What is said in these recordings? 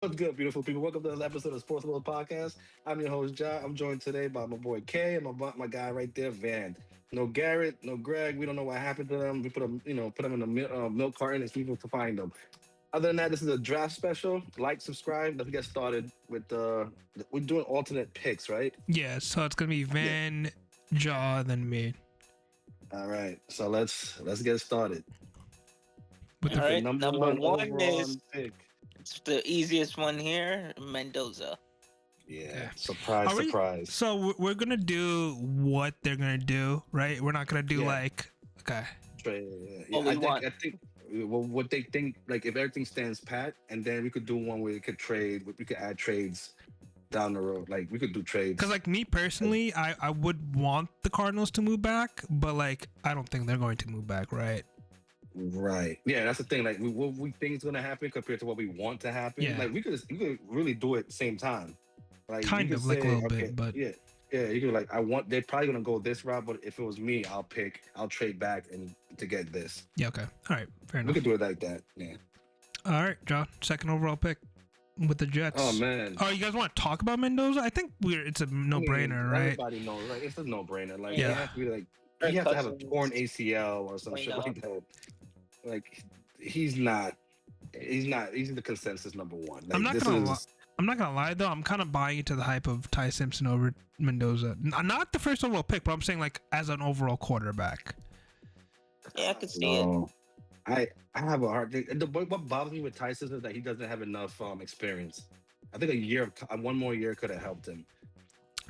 What's good, beautiful people? Welcome to this episode of Sportsload podcast. I'm your host, JAH. I'm joined today by my boy Kay and my guy right there, Van. No Garrett, no Greg. We don't know what happened to them. We put them, put them in a milk carton and see if we can find them. Other than that, this is a draft special. Like, subscribe. Let's get started with we're doing alternate picks, right? Yeah, so it's gonna be Yeah. Van, Jaw, then me. All right. So let's get started With All the with the right, number number one one overall is pick. it's the easiest one here, Mendoza. Yeah. Yeah. Surprise, Are we- surprise. so we're gonna do what they're gonna do, right? We're not gonna do Yeah. like okay. Trade. What we want. I think well, what they think, like if everything stands pat, and then we could do one where we could trade, we could add trades down the road. Like we could do trades. Because like me personally, I would want the Cardinals to move back, but like I don't think they're going to move back, right? Right. Yeah, that's the thing. Like what we think is gonna happen compared to what we want to happen. Yeah. Like we could really do it at the same time. Like you Kind could of, like a say, little bit, but- yeah. Yeah, you could like they're probably gonna go this route, but if it was me, I'll trade back and to get this. Yeah, okay. All right, fair We enough. could do it like that. Yeah. All right, Jaw, second overall pick with the Jets. Oh man. Oh, you guys want to talk about Mendoza? I think it's a no-brainer, right? Everybody knows, like it's a no-brainer. Like Yeah. you have to be like he has to have a torn ACL or some shit like that. Like he's the consensus number one. Like, I'm not gonna lie though. I'm kind of buying into the hype of Ty Simpson over Mendoza. Not the first overall pick, but I'm saying like as an overall quarterback. Yeah, I could see it. No. I have a hard thing. What bothers me with Tyson is that he doesn't have enough experience. I think one more year could have helped him.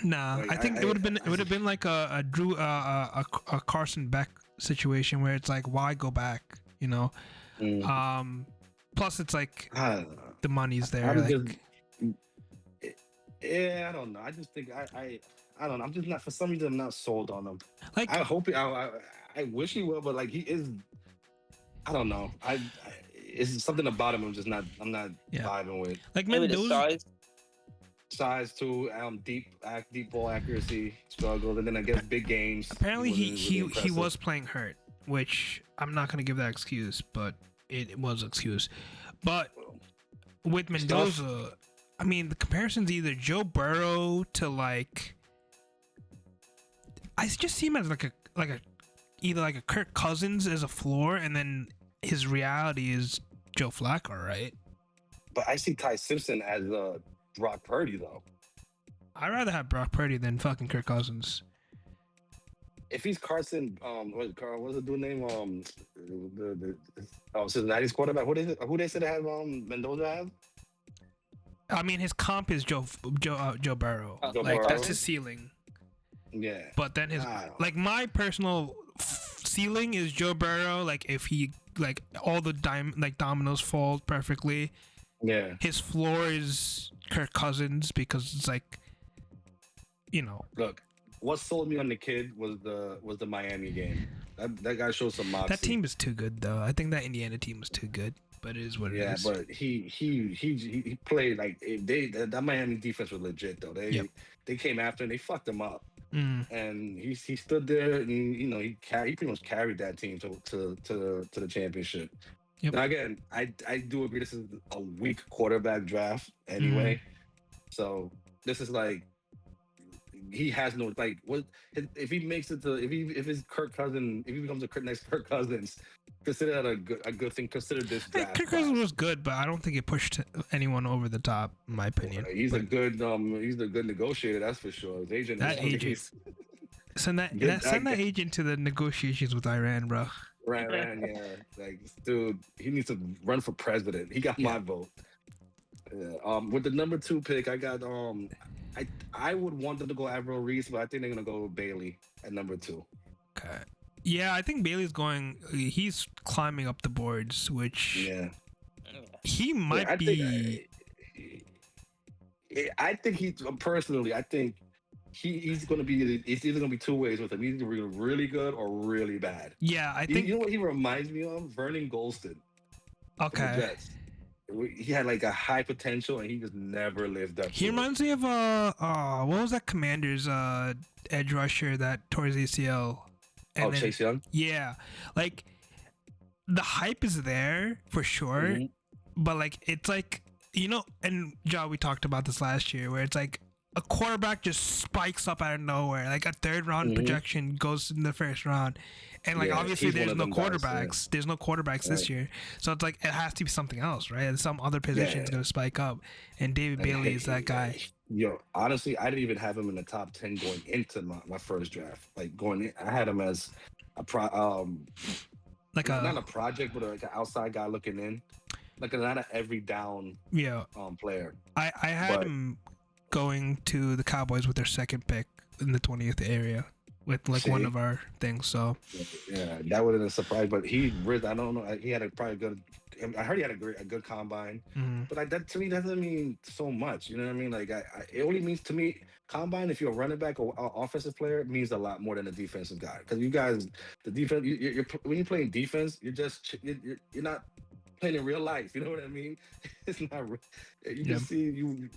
Nah, Like, I think it would have been like a Drew a Carson Beck situation where it's like why go back, you know? Mm. Plus it's like I don't know. the money's there. I'm Like, yeah, I don't know. I just think I don't know. I'm just not, for some reason I'm not sold on him. like I hope I wish he will, but like he is. I don't know. It's something about him. I'm not Yeah. vibing with. like Maybe the Mendoza. size. Size too, deep ball accuracy struggles, and then I guess big games. Apparently wasn't he really impressive. was playing hurt, which I'm not gonna give that excuse, but it was an excuse. But with Mendoza, I mean the comparison's either Joe Burrow to like I just see him as like a either like a Kirk Cousins as a floor, and then his reality is Joe Flacco, right? But I see Ty Simpson as Brock Purdy though. I'd rather have Brock Purdy than fucking Kirk Cousins. If he's Carson, what's the dude name? Cincinnati's quarterback. What is it? Who they said have Mendoza have? I mean his comp is Joe Burrow. Joe Like Burrow? that's his ceiling. Yeah. But then his I don't like my personal ceiling is Joe Burrow. Like if he like all the dominoes fall perfectly, Yeah. his floor is Kirk Cousins because it's like, you know, Look, what sold me on the kid was the Miami game. That guy showed some moxie. that team is too good though. I think that Indiana team was too good, but it is what it Yeah, is. but he played like that Miami defense was legit though. Yep. They came after and they fucked him up. Mm, And he stood there and he pretty much carried that team to the championship. Yep. Now again, I do agree this is a weak quarterback draft anyway. Mm-hmm. So this is like he has no like what if he makes it to if it's Kirk Cousins, if he becomes next Kirk Cousins, consider that a good thing. Consider this hey, draft. Kirk Cousins was good, but I don't think it pushed anyone over the top, in my opinion. He's But a good negotiator, that's for sure. His agent That is agent. send that Get send that that agent to the negotiations with Iran, bro. Right, yeah. Like, dude, he needs to run for president. He got Yeah. my vote. Yeah. With the number 2 pick, I got I would want them to go Avril Reese, but I think they're gonna go Bailey at number 2. Okay. Yeah, I think Bailey's going. He's climbing up the boards, which Yeah, he might I be. I think he personally, I think he's gonna be. It's either gonna be two ways with him. He's either really good or really bad. Yeah, I You think. know what he reminds me of? Vernon Golston. From the Okay. Jets. He had like a high potential and he just never lived up. He to it. reminds me of what was that Commanders edge rusher that tore his ACL? Oh, Chase Young. Yeah, like the hype is there for sure, Mhm. but like it's like And John, we talked about this last year, where it's like a quarterback just spikes up out of nowhere, like a third round Hmm. projection goes in the first round, and like Yeah, obviously he's one there's of no them guys. quarterbacks, there's no quarterbacks Yeah, this year, so it's like it has to be something else, right? And some other yeah, position's gonna spike up, and David and Bailey is that guy, yo, honestly, I didn't even have him in the top 10 going into my first draft. Like going in, I had him as a like not a a project, but like an outside guy looking in, like not an every down yeah. player. I had But him going to the Cowboys with their second pick in the 20th area with like one see, of our things. So yeah, that would have been a surprise. But I don't know. He had a probably good. I heard he had a good combine, mhm. but that to me doesn't mean so much. You know what I mean? Like it only means to me combine if you're a running back or offensive player means a lot more than a defensive guy. Because you guys, the defense, when you're playing defense, you're not playing in real life. You know what I mean? It's not. You can Yeah. see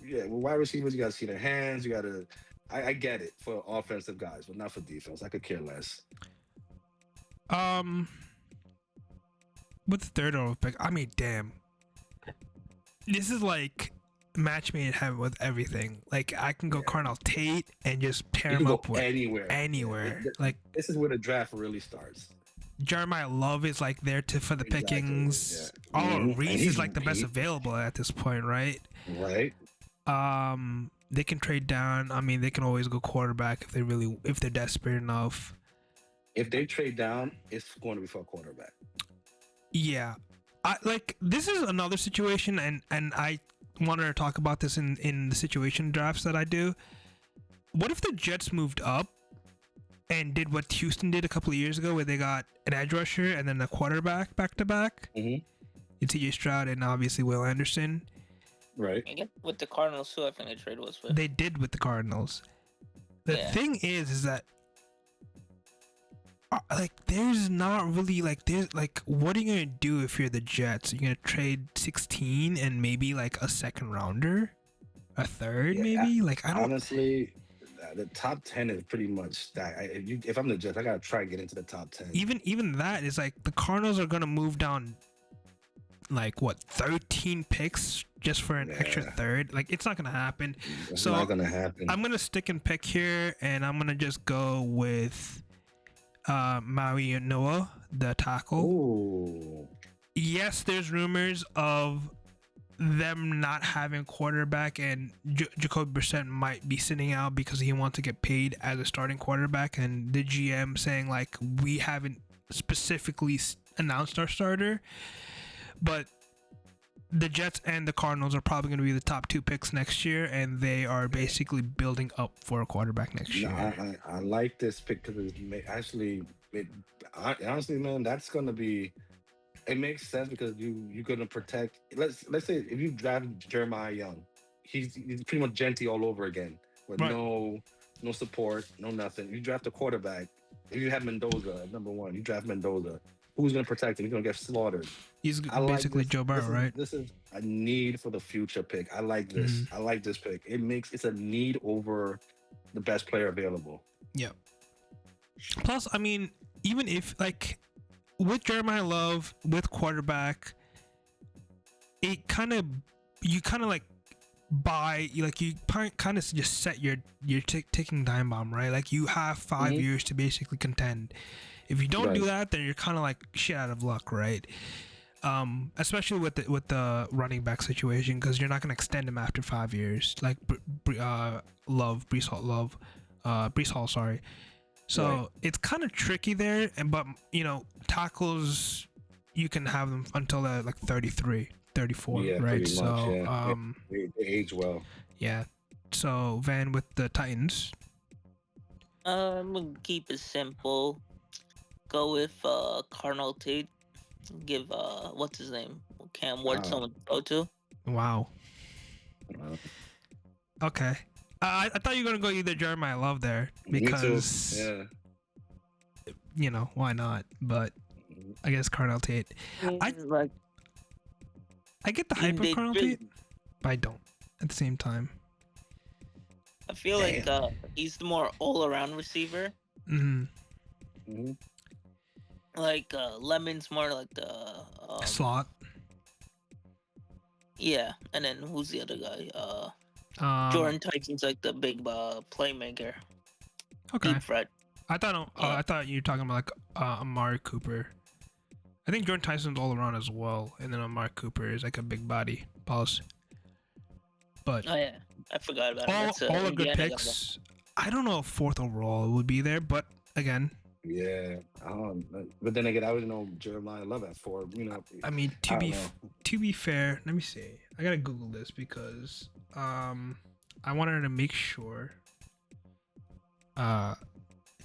yeah. With wide receivers, you got to see their hands. You got to. I get it for offensive guys, but not for defense. I could care less. Um, with the third overall pick, I mean, damn, this is like match made in heaven with everything. Like I can go Yeah. Carnell Tate and just pair You him can up go with anywhere. anywhere. Like This is where the draft really starts. Jeremiah Love is like there for the Exactly. pickings. Yeah. Oh, Mhm. And Reese he's is like the best available at this point, right? right. They can trade down. I mean, they can always go quarterback if they're desperate enough. If they trade down, it's going to be for a quarterback. Yeah, this is another situation, and I wanted to talk about this in the situation drafts that I do. What if the Jets moved up and did what Houston did a couple of years ago, where they got an edge rusher and then a quarterback back to back? Mhm. It's TJ Stroud and obviously Will Anderson. Right. I guess with the Cardinals too, I think the trade was with. They did with the Cardinals. The Yeah. thing is that there's not really what are you gonna do if you're the Jets? You're gonna trade 16 and maybe like a second rounder, a third, Yeah, maybe. Like I don't. Honestly, the top 10 is pretty much that. If I'm the Jets, I gotta try and get into the top 10. Even that is like the Cardinals are gonna move down like what 13 picks just for an extra Yeah. third. Like it's not gonna happen. It's So not gonna happen. I'm gonna stick and pick here, and I'm gonna just go with Maui Noah, the tackle. Ooh. Yes, there's rumors of them not having quarterback, and Jacoby Brissett might be sitting out because he wants to get paid as a starting quarterback, and the GM saying like we haven't specifically announced our starter, but the Jets and the Cardinals are probably going to be the top two picks next year, and they are basically building up for a quarterback next No, year. I like this pick because honestly, man, that's gonna be. It makes sense because you're gonna protect. Let's say if you draft Jeremiah Young, he's pretty much Genty all over again with Right. no support, no nothing. You draft a quarterback. If you have Mendoza at number one, you draft Mendoza. Who's gonna protect him? He's gonna get slaughtered. He's I like basically this. Joe Burrow, right? This is a need for the future pick. I like this. Mhm. I like this pick. It's a need over the best player available. Yeah. Plus, I mean, even if like with Jeremiah Love with quarterback, you kind of like buy you kind of just set your ticking time bomb, right? Like you have 5 Mhm. years to basically contend. If you don't do Right. that, then you're kind of like shit out of luck, right? Especially with the running back situation, because you're not gonna extend him after 5 years, like Brees Hall, sorry. So Right. it's kind of tricky there, but tackles you can have them until they're like 33, 34, Yeah, right? pretty much. So Yeah. They age well. yeah. So Van with the Titans. I'm gonna keep it simple. Go with Cardinal Tate. Give what's his name? Cam Ward Wow. someone to throw to. Wow. Uh, Okay. I thought you were gonna go either Jeremiah Love there Me too. because Yeah. Why not? But I guess Carnell Tate. Like I get the hype of they Carnell really- Tate, but I don't at the same time. I feel like he's the more all-around receiver. Hmm. Mhm. Like Lemon's more like the Slot. Yeah, and then who's the other guy? Um, Jordan Tyson's like the big playmaker, okay. deep threat. I Yeah. thought you were talking about like Amari Cooper. I think Jordan Tyson's all around as well, and then Amari Cooper is like a big body boss. But Oh yeah, I forgot about him. all That's all are good Indiana guy. picks. I don't know if fourth overall would be there, but again, Yeah. But then again, I would know Jeremiah Love at 4. I mean I don't know. to be fair, let me see. I gotta Google this because I wanted to make sure.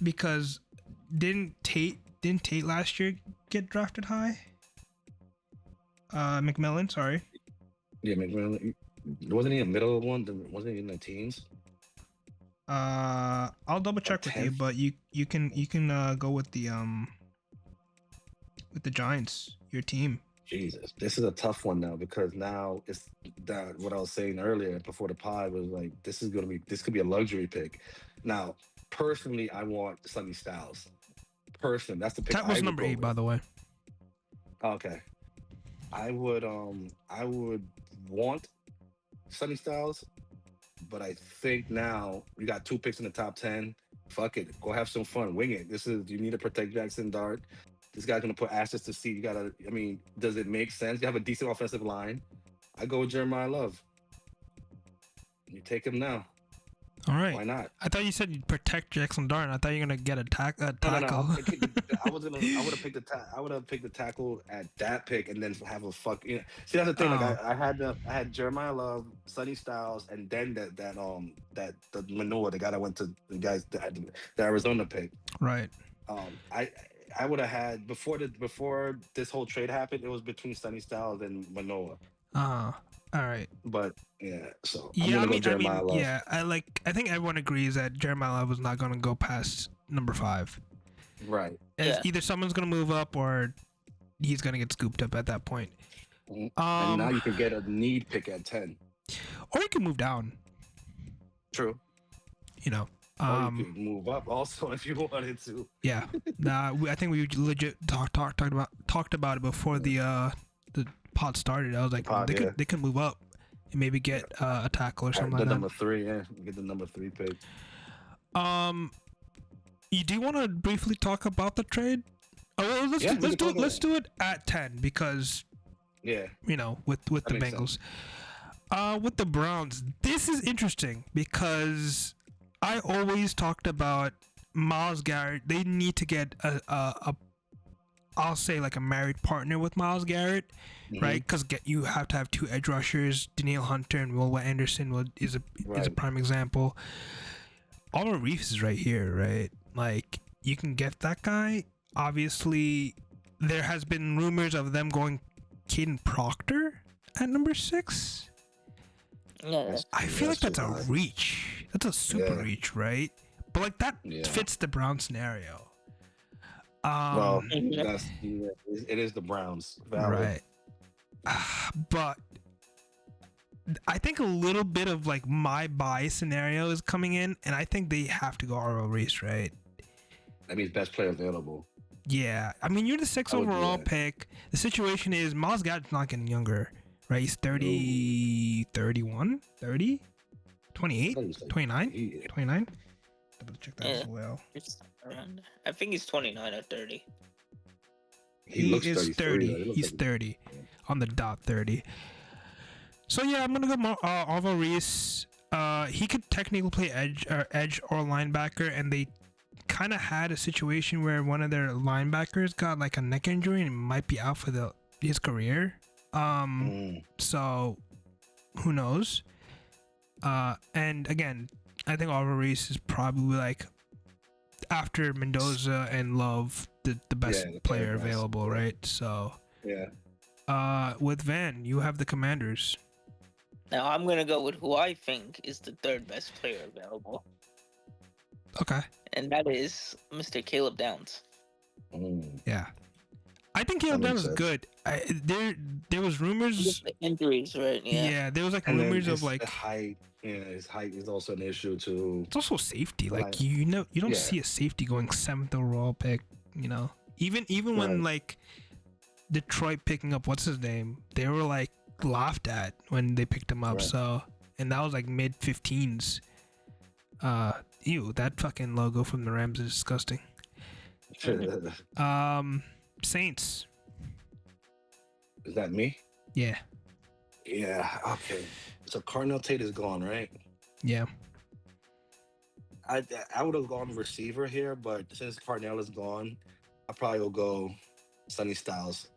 Because didn't Tate last year get drafted high? McMillan, sorry. Yeah, McMillan. Wasn't he a middle one? Wasn't he in the teens? I'll double check with you, 10th? but you can go with the Giants, your team. Jesus, this is a tough one now because now it's that what I was saying earlier before the pod was like this could be a luxury pick. Now, personally, I want Sonny Styles. Personally, that's the pick That I was would number go 8, by with. the way. Okay, I would want Sonny Styles, but I think now you got 2 picks in the top 10. Fuck it, go have some fun, wing it. You need to protect Jackson Dart. This guy's gonna put ashes to sea. I mean, does it make sense? You have a decent offensive line. I go with Jeremiah Love. You take him now. All right. Why not? I thought you said you'd protect Jackson Dart. I thought you were gonna get a No. tackle. I would have picked the tackle at that pick and then have a fuck. See, that's the thing. Like Oh. I had Jeremiah Love, Sonny Styles, and then the Manoa, the guy that went to the Arizona pick. Right. I would have had before this whole trade happened. It was between Sonny Styles and Manoa. All right. But yeah, so I'm Yeah, gonna go Jeremiah Love. yeah, I think everyone agrees that Jeremiah Love is not gonna go past number 5. Right. Yeah. Either someone's gonna move up or he's gonna get scooped up at that point. And now you can get a need pick at 10. Or you can move down. True. You know. Or you could move up also if you wanted to. Yeah. I think we legit talked about it before the pod started. I was like, they could move up and maybe get a tackle or something like that. Number 3, yeah. Get the number 3 pick. You do want to briefly talk about the trade? Oh, well, let's do it at 10 because yeah, with the Bengals. With the Browns, this is interesting because I always talked about Myles Garrett. They need to get a I'll say like a married partner with Myles Garrett, right? Because you have to have 2 edge rushers. Danielle Hunter and Will Anderson is a prime example. Oliver Reeves is right here, right? Like you can get that guy. Obviously, there has been rumors of them going Caden Proctor at number 6. Yeah. I feel like that's a reach. That's a super reach, right? But like that fits the Brown scenario. Well, it is the Browns. Valid. Right. But I think a little bit of like my bias scenario is coming in, and I think they have to go RL Reese, right? That means best player available. Yeah. I mean, you're the 6th overall pick. The situation is Myles Garrett's not getting younger, right? He's 30, 31, 30, 28, 29, 29. Double check that as well. I think he's 29 or 30. He is 30. He's 30 on the dot 30. So yeah, I'm gonna go Alvaro Reese. He could technically play edge or linebacker, and they kind of had a situation where one of their linebackers got like a neck injury and might be out for his career. So who knows? And again, I think Alvaro Reese is probably like after Mendoza and Love the best player available, right? So with Van, you have the Commanders. Now I'm gonna go with who I think is the 3rd best player available. Okay. And that is Mr. Caleb Downs. Yeah. I think Caleb Downs is good. There was rumors. The injuries, right? Yeah. There was like rumors of like height. Yeah, his height is also an issue too. It's also safety. Like you don't see a safety going 7th overall pick. Even when like Detroit picking up what's his name, they were like laughed at when they picked him up. Right. So, and that was like mid 15s. Ew, that fucking logo from the Rams is disgusting. Saints. Is that me? Yeah. Yeah. Okay. So Cardinal Tate is gone, right? Yeah. I would have gone receiver here, but since Cardinal is gone, I probably will go Sonny Styles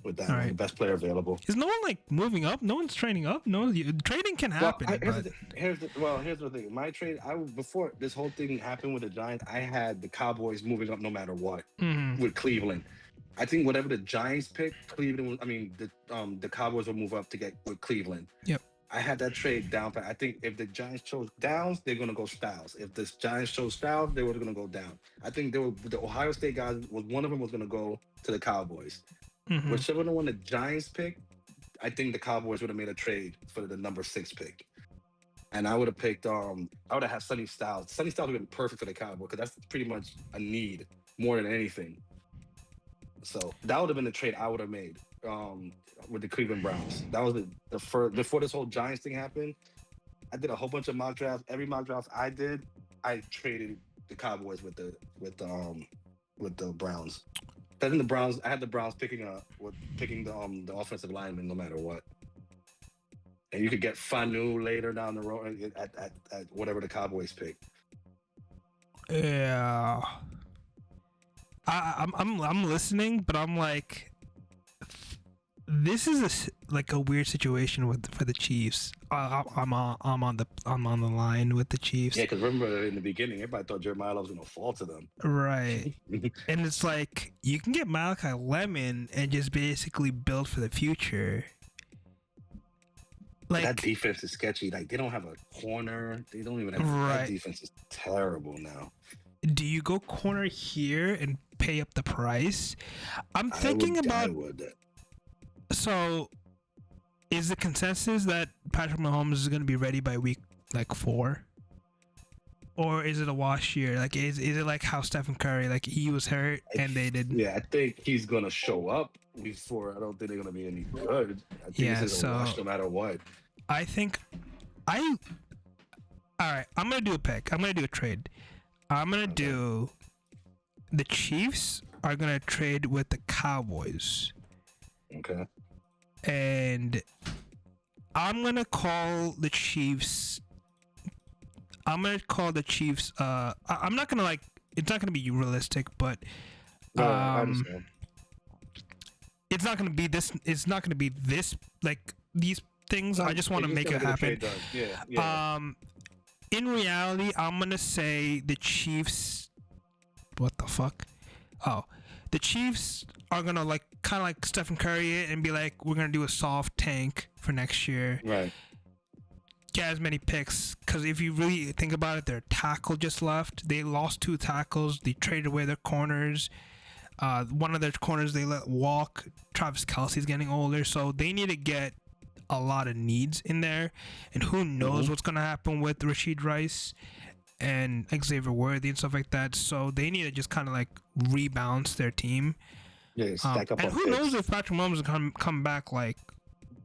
with that All one, right. the best player available. Is no one like moving up? No one's trading up. No, trading can happen. Well, here's the thing. My trade, before this whole thing happened with the Giants, I had the Cowboys moving up no matter what with Cleveland. I think whatever the Giants pick, the Cowboys will move up to get with Cleveland. Yep. I had that trade down. I think if the Giants chose Downs, they're gonna go Styles. If the Giants chose Styles, they were gonna go down. I think the Ohio State guys one of them was gonna go to the Cowboys. Whichever one the Giants picked, I think the Cowboys would have made a trade for the number 6 pick. And I would have picked I would have had Sonny Styles. Sonny Styles would have been perfect for the Cowboys because that's pretty much a need more than anything. So that would have been the trade I would have made with the Cleveland Browns. That was the first before this whole Giants thing happened. I did a whole bunch of mock drafts. Every mock draft I did, I traded the Cowboys with the Browns. Then the Browns, I had the Browns picking the offensive lineman no matter what. And you could get Fanu later down the road at whatever the Cowboys pick. Yeah. I'm listening, but I'm like, this is a weird situation for the Chiefs. I'm on the line with the Chiefs. Yeah, because remember in the beginning, everybody thought Jeremiah Love was gonna fall to them. Right. And it's like you can get Malachi Lemon and just basically build for the future. Like that defense is sketchy. Like they don't have a corner. They don't even have that defense is terrible now. Do you go corner here and pay up the price? I'm thinking about. So, is the consensus that Patrick Mahomes is going to be ready by week 4? Or is it a wash year? Like, is it like how Stephen Curry, like he was hurt and they did? Yeah, I think he's going to show up week 4. I don't think they're going to be any good. I think this is a wash no matter what. I think all right, I'm going to do a pick. I'm going to do a trade. I'm going to do the Chiefs are going to trade with the Cowboys. Okay. And I'm going to call the Chiefs. I'm not going to it's not going to be realistic, but I understand. It's not going to be this like these things. I just want to make it happen. Yeah. In reality, I'm going to say the Chiefs. What the fuck? Oh, the Chiefs are going to kind of like Stephen Curry it and be like, we're going to do a soft tank for next year. Right. Get as many picks. Because if you really think about it, their tackle just left. They lost 2 tackles. They traded away their corners. One of their corners they let walk. Travis Kelce's getting older. So they need to get a lot of needs in there. And who knows what's going to happen with Rashid Rice and Xavier Worthy and stuff like that. So they need to just kind of like rebalance their team. Yeah, stack up and on who picks. knows if Patrick Mahomes will come back like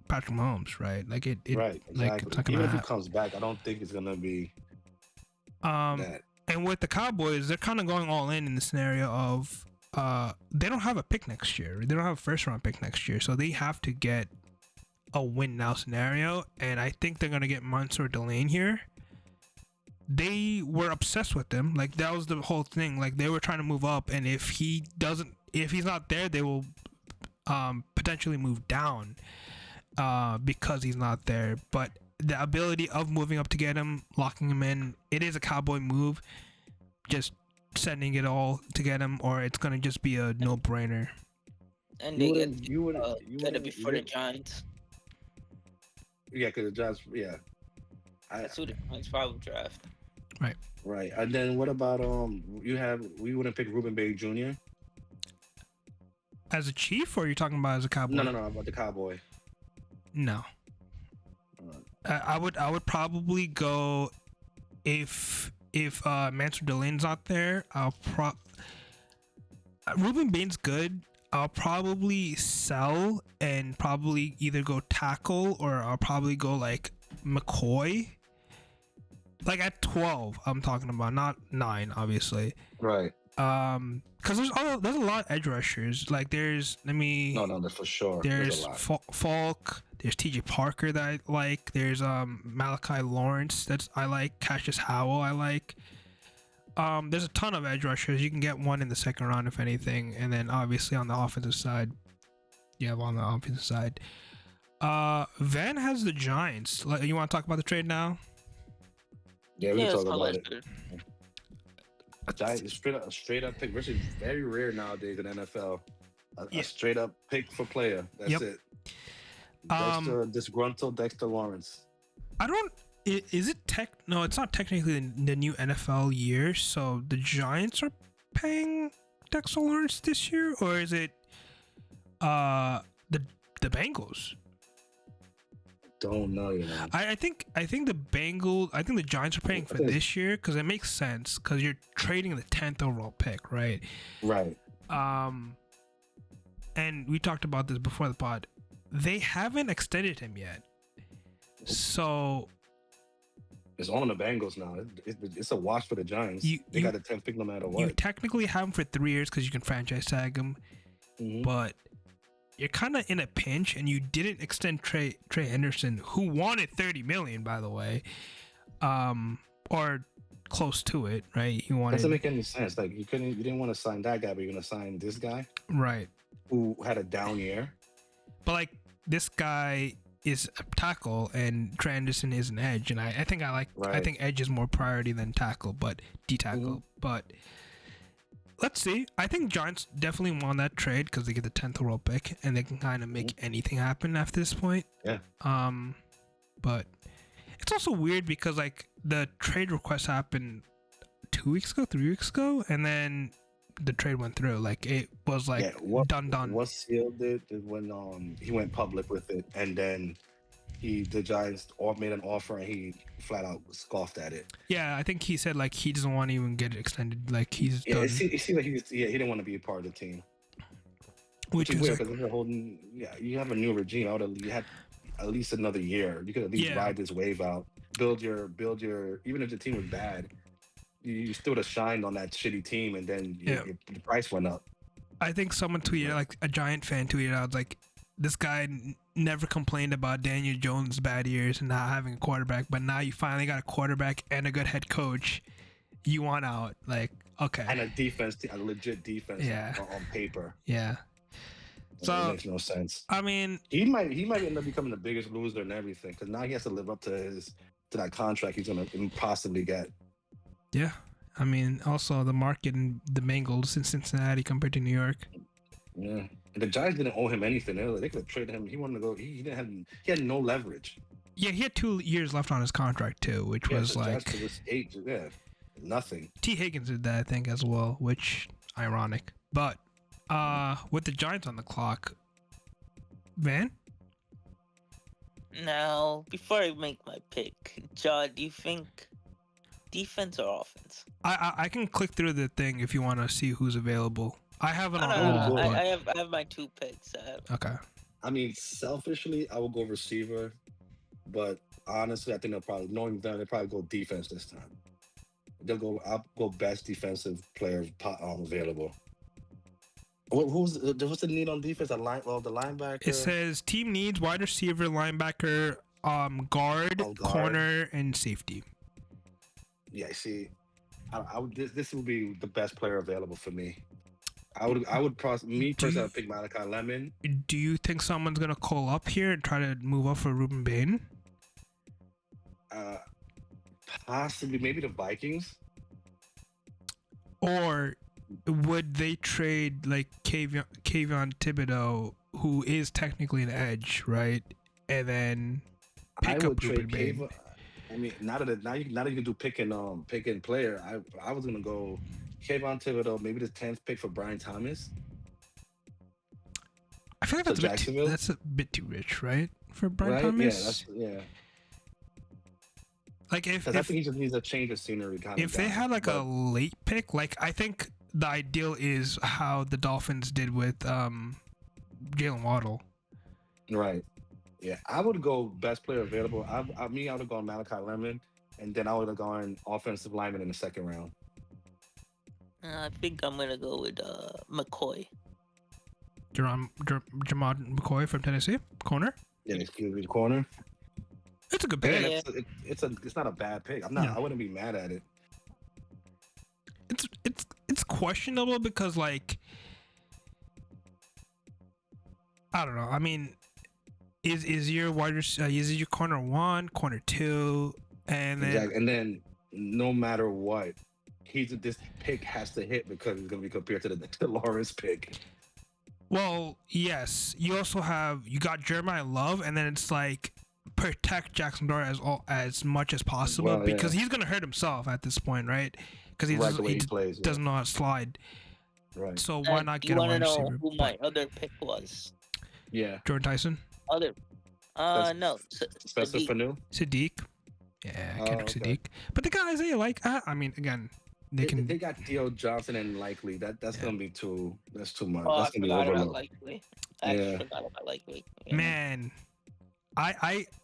Patrick Mahomes, right? Like it right, exactly. Like it's not gonna Even if happen. he comes back, I don't think it's gonna be that. And with the Cowboys, they're kind of going all in the scenario of they don't have a pick next year. They don't have a first round pick next year, so they have to get a win now scenario. And I think they're gonna get Mansour Delane here. They were obsessed with him. Like that was the whole thing. Like they were trying to move up, and if he's not there, they will potentially move down because he's not there. But the ability of moving up to get him, locking him in, it is a Cowboy move. Just sending it all to get him, or it's gonna just be a no-brainer. And they get it before the Giants. Yeah, because the Giants. Yeah. That's who the Giants probably draft. Right. And then what about we wouldn't pick Ruben Bay Jr. As a Chief, or are you talking about as a Cowboy? No, about the Cowboy. No. I would probably go if Mansour Delane's not there. Ruben Bain's good. I'll probably sell and probably either go tackle or I'll probably go like McCoy. Like at 12, I'm talking about, not 9, obviously. Right. Because there's a lot of edge rushers. Like No, that's for sure. There's there's a lot. Falk. There's T.J. Parker that I like. There's Malachi Lawrence I like. Cassius Howell I like. There's a ton of edge rushers. You can get one in the second round if anything, and then obviously on the offensive side, Van has the Giants. You want to talk about the trade now? Yeah, we can let's talk about it. it. Giant, straight up pick, which is very rare nowadays in NFL. A straight up pick for player. That's it. Disgruntled Dexter Lawrence. I don't. Is it No, it's not technically the new NFL year. So the Giants are paying Dexter Lawrence this year, or is it the Bengals? Don't know, I think the Giants are paying for this year because it makes sense because you're trading the 10th overall pick, right? Right. And we talked about this before the pod. They haven't extended him yet, so it's on the Bengals now. It's a wash for the Giants. They got a 10th pick no matter what. You technically have him for 3 years because you can franchise tag him, but you're kind of in a pinch, and you didn't extend Trey Henderson, who wanted $30 million, by the way, or close to it, right? He wanted. Doesn't make any sense. Like you didn't want to sign that guy, but you're gonna sign this guy, right? Who had a down year. But like this guy is a tackle, and Trey Henderson is an edge, and I think I think edge is more priority than tackle, but D tackle, but. Let's see. I think Giants definitely won that trade because they get the 10th overall pick and they can kind of make anything happen after this point. Yeah. But it's also weird because like the trade request happened 3 weeks ago, and then the trade went through. Like it was like done. What sealed it is when he went public with it, and then the Giants made an offer and he flat out scoffed at it. Yeah, I think he said like he doesn't want to even get it extended. Like he's done. It seems like he didn't want to be a part of the team. Which is weird because they're holding. Yeah, you have a new regime. You had at least another year. You could at least ride this wave out. Build your. Even if the team was bad, you still would have shined on that shitty team, and then the price went up. I think someone tweeted, like a Giant fan tweeted out, like this guy never complained about Daniel Jones' bad years and not having a quarterback, but now you finally got a quarterback and a good head coach. You want out, like, okay. And a legit defense on paper. Yeah. So it makes no sense. I mean, he might end up becoming the biggest loser and everything because now he has to live up to that contract he's gonna possibly get. Yeah, I mean, also the market in the Bengals in Cincinnati compared to New York. Yeah, and the Giants didn't owe him anything. They could have traded him. He wanted to go. He had no leverage. Yeah, he had 2 years left on his contract too, which was like nothing. T. Higgins did that, I think, as well, which ironic. But with the Giants on the clock, Van? Now, before I make my pick, John, do you think defense or offense? I can click through the thing if you want to see who's available. I have it on hold. I have my 2 picks. Okay. I mean, selfishly, I will go receiver, but honestly, I think they'll probably go defense this time. I'll go best defensive player available. What's the need on defense? The linebacker. It says team needs wide receiver, linebacker, guard, corner, and safety. Yeah, see, this would be the best player available for me. I would personally pick Malachi Lemon. Do you think someone's gonna call up here and try to move up for Ruben Bain? Possibly, maybe the Vikings. Or would they trade like Kayvon Thibodeau, who is technically an edge, right? And then pick up Ruben Bain. I mean, now that you can do pick and player, I was gonna go Kayvon Thibodeau, maybe the 10th pick for Brian Thomas. I feel like that's a bit too rich, right? For Brian Thomas? Yeah. Like if I think he just needs a change of scenery. If they had like a late pick, like I think the ideal is how the Dolphins did with Jalen Waddle. Right. Yeah, I would go best player available. I would have gone Malachi Lemon, and then I would have gone offensive lineman in the second round. I think I'm gonna go with McCoy. Jamad McCoy from Tennessee, corner. Yeah, excuse me, corner. It's a good Again, pick. Yeah. it's not a bad pick. I'm not. No. I wouldn't be mad at it. It's questionable because like I don't know. I mean, is your is it your corner one, corner two, and then Exactly. And then no matter what, this pick has to hit because it's going to be compared to the Lawrence pick. well, yes, you also you got Jeremiah Love, and then it's like protect Jackson Dart as much as possible Well, yeah. because he's gonna hurt himself at this point, right? Because Right, the way he plays, yeah. doesn't know how to slide. Right. So why And not you get a wanna wide know receiver? who my other pick was? Yeah. Jordan Tyson, Other, no, Spencer Sadiq. Fanu. Sadiq, yeah, Oh, Kendrick okay. Sadiq. But the guys they like, I mean, again, they can. They got Theo Johnson and Likely. That's Yeah. gonna be that's too much. Oh, I That's gonna be forgot about overload. Likely. I Yeah. forgot about Likely. Yeah. Man,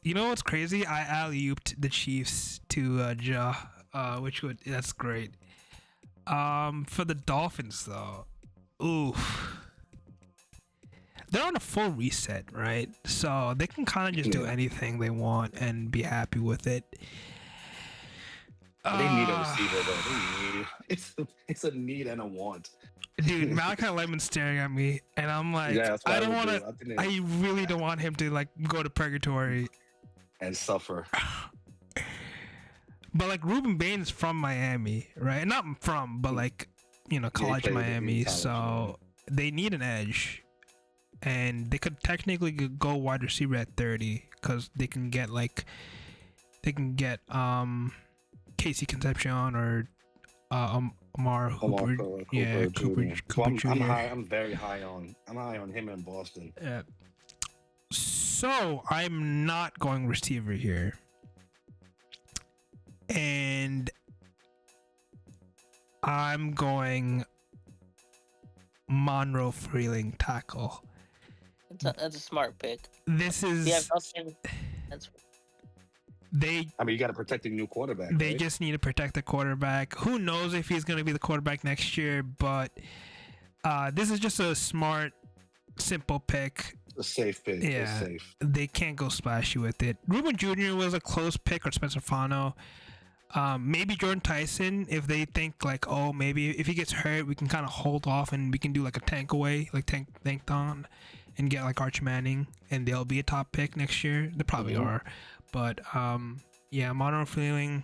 you know what's crazy? I alley-ooped the Chiefs to JAH, that's great. For the Dolphins though, oof, they're on a full reset, right? So they can kind of just do Yeah. anything they want and be happy with it. They need a receiver though. It's a need and a want. Dude, Malachi Lemon's staring at me, and I'm like, Yeah, that's what I don't would want do. I think to. I really don't want him to like go to purgatory. and suffer. But like Ruben Bain's from Miami, right? Not from, but like college played in Miami. college, So they need an edge, and they could technically go wide receiver at 30 because they can get Casey Concepcion or Amar Hooper. Yeah, Cooper Well, Jr. I'm very high on. I'm high on him in Boston. So I'm not going receiver here, and I'm going Monroe Freeling tackle. That's a smart pick. This is Yeah, that's I mean, you got to protect a new quarterback. they right? just need to protect the quarterback. Who knows if he's going to be the quarterback next year? But this is just a smart, simple pick. a safe pick. Yeah. It's safe. They can't go splashy with it. Ruben Jr. was a close pick, or Spencer Fano. Maybe Jordan Tyson, if they think like, oh, maybe if he gets hurt, we can kind of hold off and we can do like a tank away, like tank on, and get like Arch Manning, and they'll be a top pick next year. They probably are, but yeah, Monroe Freeling,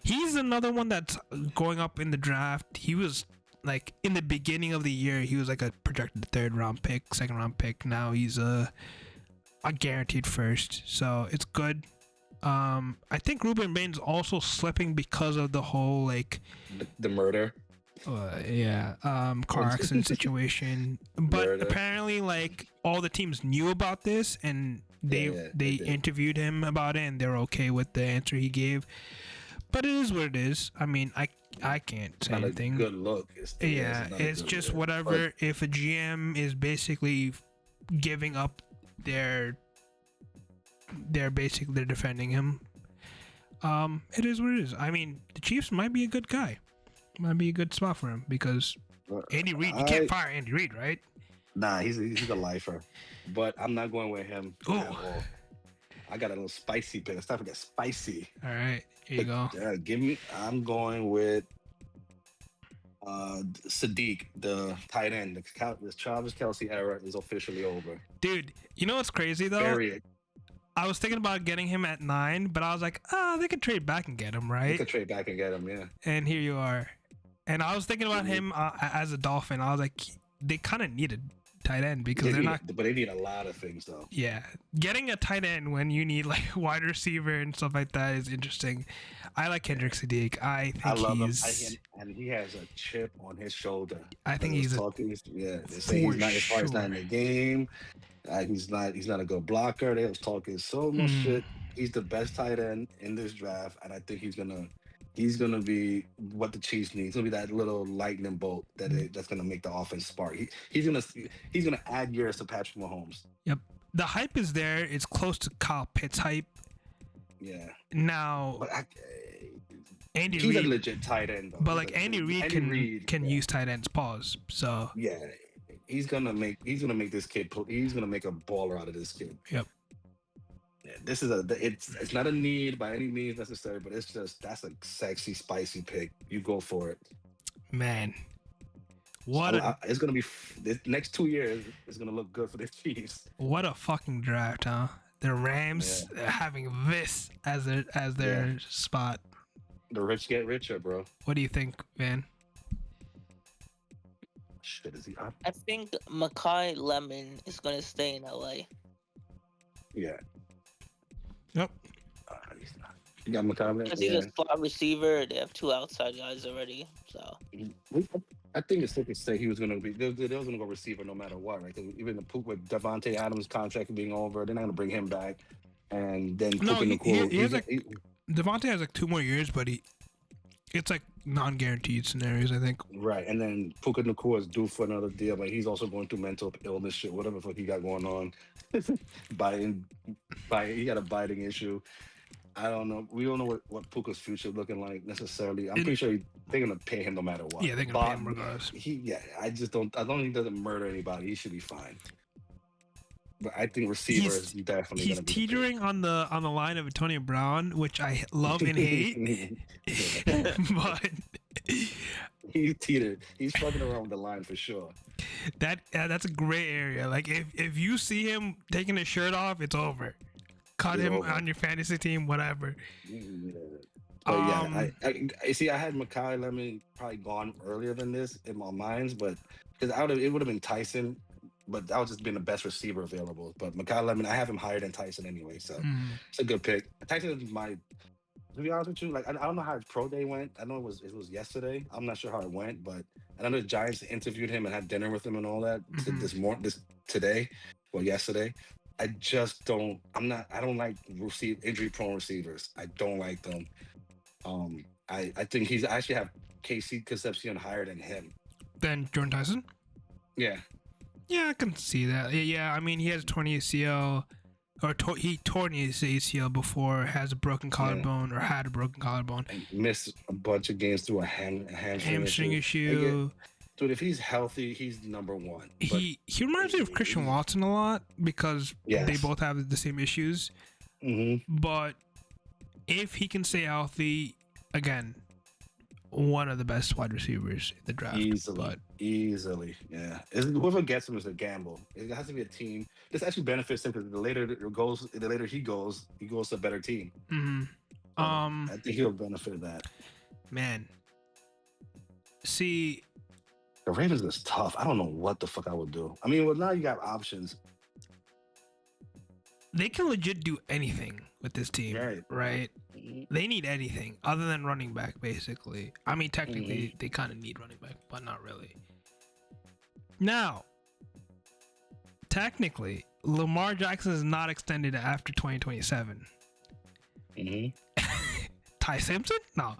he's another one that's going up in the draft. He was like in the beginning of the year, he was like a projected second round pick. Now he's a guaranteed first, so it's good. I think Ruben Bain's also slipping because of the whole like The murder. car accident situation. But Murder. apparently like all the teams knew about this and they did. interviewed him about it and they're okay with the answer he gave. But it is what it is. I mean, I can't say Not anything. a good look. It's just whatever. If a GM is basically giving up they're defending him. It is what it is. I mean, the Chiefs might be a good guy. Might be a good spot for him because Andy Reid, you can't fire Andy Reid, right? Nah, he's a lifer. But I'm not going with him Ooh. at all. I got a little spicy pick. It's time to get spicy. All right, here you go. I'm going with Sadiq, the tight end. The Travis Kelce era is officially over. Dude, you know what's crazy though? Bury it. I was thinking about getting him at 9, but I was like, they could trade back and get him, You right? could trade back and get him, yeah. And here you are. And I was thinking about him as a Dolphin. I was like, they kind of need a tight end because But they need a lot of things though. Yeah, getting a tight end when you need like wide receiver and stuff like that is interesting. I like Kendrick Sadiq. I love him. And he has a chip on his shoulder. I think he's they say he's not as far as not in the game. He's not a good blocker. They was talking so much shit. He's the best tight end in this draft, and I think he's gonna He's gonna be what the Chiefs need. He's gonna be that little lightning bolt that's gonna make the offense spark. He's gonna add years to Patrick Mahomes. Yep. The hype is there. It's close to Kyle Pitts hype. Yeah, Now but Andy he's a Reid, legit tight end though. but like Andy Reid can yeah. use tight ends. Pause. So Yeah, he's gonna make this kid. He's gonna make a baller out of this kid. yep. Yeah, this is it's not a need by any means necessary, but it's just that's a sexy, spicy pick. You go for it, Man, what a it's gonna be this next 2 years. It's gonna look good for the Chiefs. what a fucking draft, huh? The Rams having this as their spot. The rich get richer, bro. What do you think, Van? Shit, is he up? I think Makai Lemon is gonna stay in LA. Yeah. Yep. He's not. You got McCollum. Because he's a slot receiver. They have two outside guys already. So I think it's safe to say he was going to be. They was going to go receiver no matter what, right? Because even with Devontae Adams' contract being over, they're not going to bring him back. And then No, Puka Devontae has like 2 more years, but it's like non-guaranteed scenarios, I think. right. And then Puka Nacua is due for another deal, but he's also going through mental illness shit, whatever the fuck he got going on. He got a biting issue. I don't know. We don't know what Puka's future looking like necessarily. I'm pretty sure they're gonna pay him no matter what. Yeah, they're gonna pay him regardless. I just don't. I don't think he doesn't murder anybody. He should be fine. But I think receiver is definitely. He's teetering on the line of Antonio Brown, which I love and hate. But he's teetered. He's fucking around with the line for sure. That's a gray area. Like if you see him taking his shirt off, it's over. Cut him on your fantasy team, whatever. But I see. I had Makai Lemon probably gone earlier than this in my minds, but because it would have been Tyson, but that would just been the best receiver available. But Makai Lemon, I have him higher than Tyson anyway, so it's a good pick. Tyson is to be honest with you, like I don't know how his pro day went. I know it was yesterday. I'm not sure how it went, but I know the Giants interviewed him and had dinner with him and all that yesterday. I just don't. I don't like injury prone receivers. I don't like them. I think I actually have Casey Concepcion higher than him. Then Jordan Tyson? Yeah. Yeah, I can see that. Yeah, I mean, he has a torn ACL, he tore his ACL before, has a broken collarbone or had a broken collarbone. And missed a bunch of games through a hamstring issue. Dude, if he's healthy, he's number one. He reminds me of Christian Watson a lot because they both have the same issues. Mm-hmm. But if he can stay healthy, again, one of the best wide receivers in the draft. Easily, yeah. Whoever gets him is a gamble. It has to be a team. This actually benefits him because the later he goes to a better team. Mm-hmm. I think he'll benefit that. Man, see. The Ravens is tough. I don't know what the fuck I would do. I mean, well, now you got options. They can legit do anything with this team, right? They need anything other than running back, basically. I mean, technically, they kind of need running back, but not really. Now, technically, Lamar Jackson is not extended after 2027. Ty Simpson? No.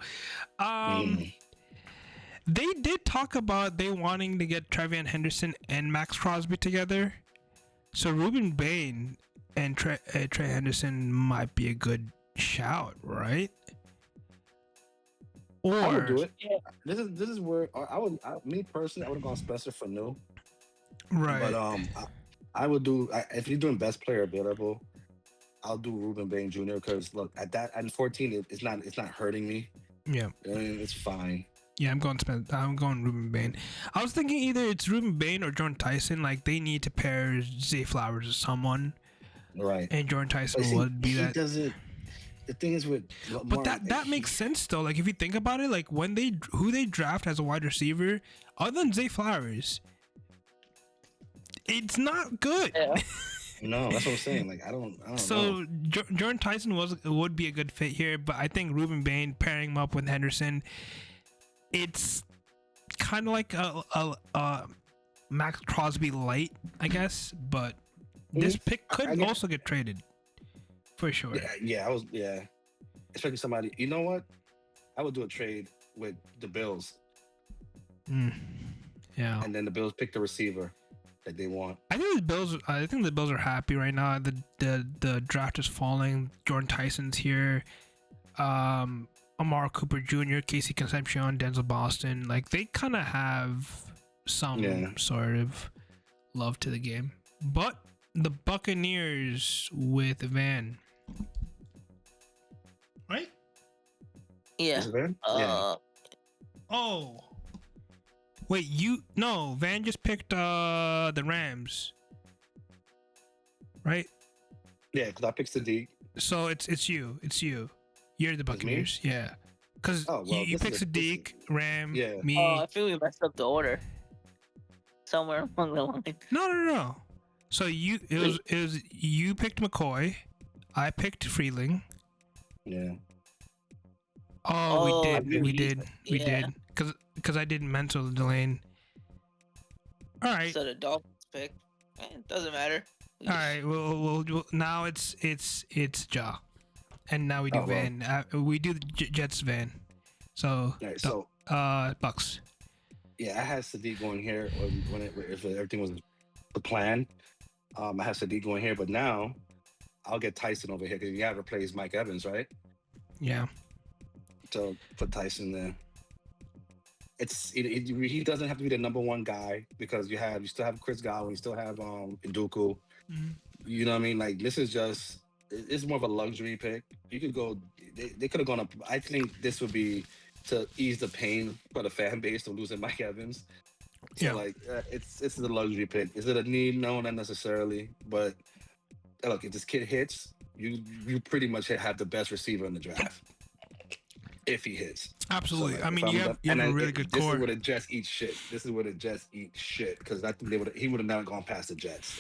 They did talk about they wanting to get Trevion Henderson and Max Crosby together. So Ruben Bain and Trey Henderson might be a good shout, right? Or I would do it. Yeah. This is where me personally, I would have gone Spencer for new. Right. But I would do if you're doing best player available, I'll do Ruben Bain Jr. because look at 14, it's not hurting me. Yeah. It's fine. Yeah, I'm going Ruben Bain. I was thinking either it's Ruben Bain or Jordan Tyson. Like they need to pair Zay Flowers with someone, right? And Jordan Tyson would be that. Doesn't. The thing is with, but that makes sense though. Like if you think about it, like who they draft as a wide receiver, other than Zay Flowers, it's not good. Yeah. No, that's what I'm saying. Like I don't know. So Jordan Tyson would be a good fit here, but I think Ruben Bain pairing him up with Henderson. It's kind of like a Max Crosby light, I guess, but this pick could also get traded for sure. Yeah, especially somebody. You know what? I would do a trade with the Bills, Mm, yeah. and then the Bills pick the receiver that they want. I think the Bills. I think the Bills are happy right now. The draft is falling. Jordan Tyson's here. Amari Cooper Jr., Casey Concepcion, Denzel Boston. Like they kind of have some Yeah. sort of love to the game. But the Buccaneers with Van, right? Yeah. Is it Van? Yeah. Oh, wait, Van just picked the Rams, right? Yeah, because I picked Sadiq. So it's you. You're the It's me? Buccaneers, yeah. Because Oh, well, you this picked is a- this is- Sadiq, Ram, Yeah. me. Oh, I feel we messed up the order somewhere along the line. No. So it was you picked McCoy, I picked Freeling. Yeah. Oh, Oh, we you- did, yeah. because I did mental Delane. All right, So the Dolphins pick. It doesn't matter. We all just- right. We'll now it's Ja, and now we do Oh, well. Van. We do the Jets Van. So All right. So Bucks. yeah, I had Sadiq going here if everything was the plan. I had Sadiq going here, but now I'll get Tyson over here because you got to replace Mike Evans, right? Yeah. So put Tyson there. He doesn't have to be the number one guy because you still have Chris Godwin, you still have Njoku. Mhm. You know what I mean? Like this is just it's more of a luxury pick. You could go. They could have gone up. I think this would be to ease the pain for the fan base of losing Mike Evans. So Yeah. like it's a luxury pick. Is it a need? No, not necessarily. But look, if this kid hits, you pretty much have the best receiver in the draft. If he hits. Absolutely. So, I mean, you have a really good This core. is where the Jets eat shit. This is where the Jets eat shit because I think he would have never gone past the Jets.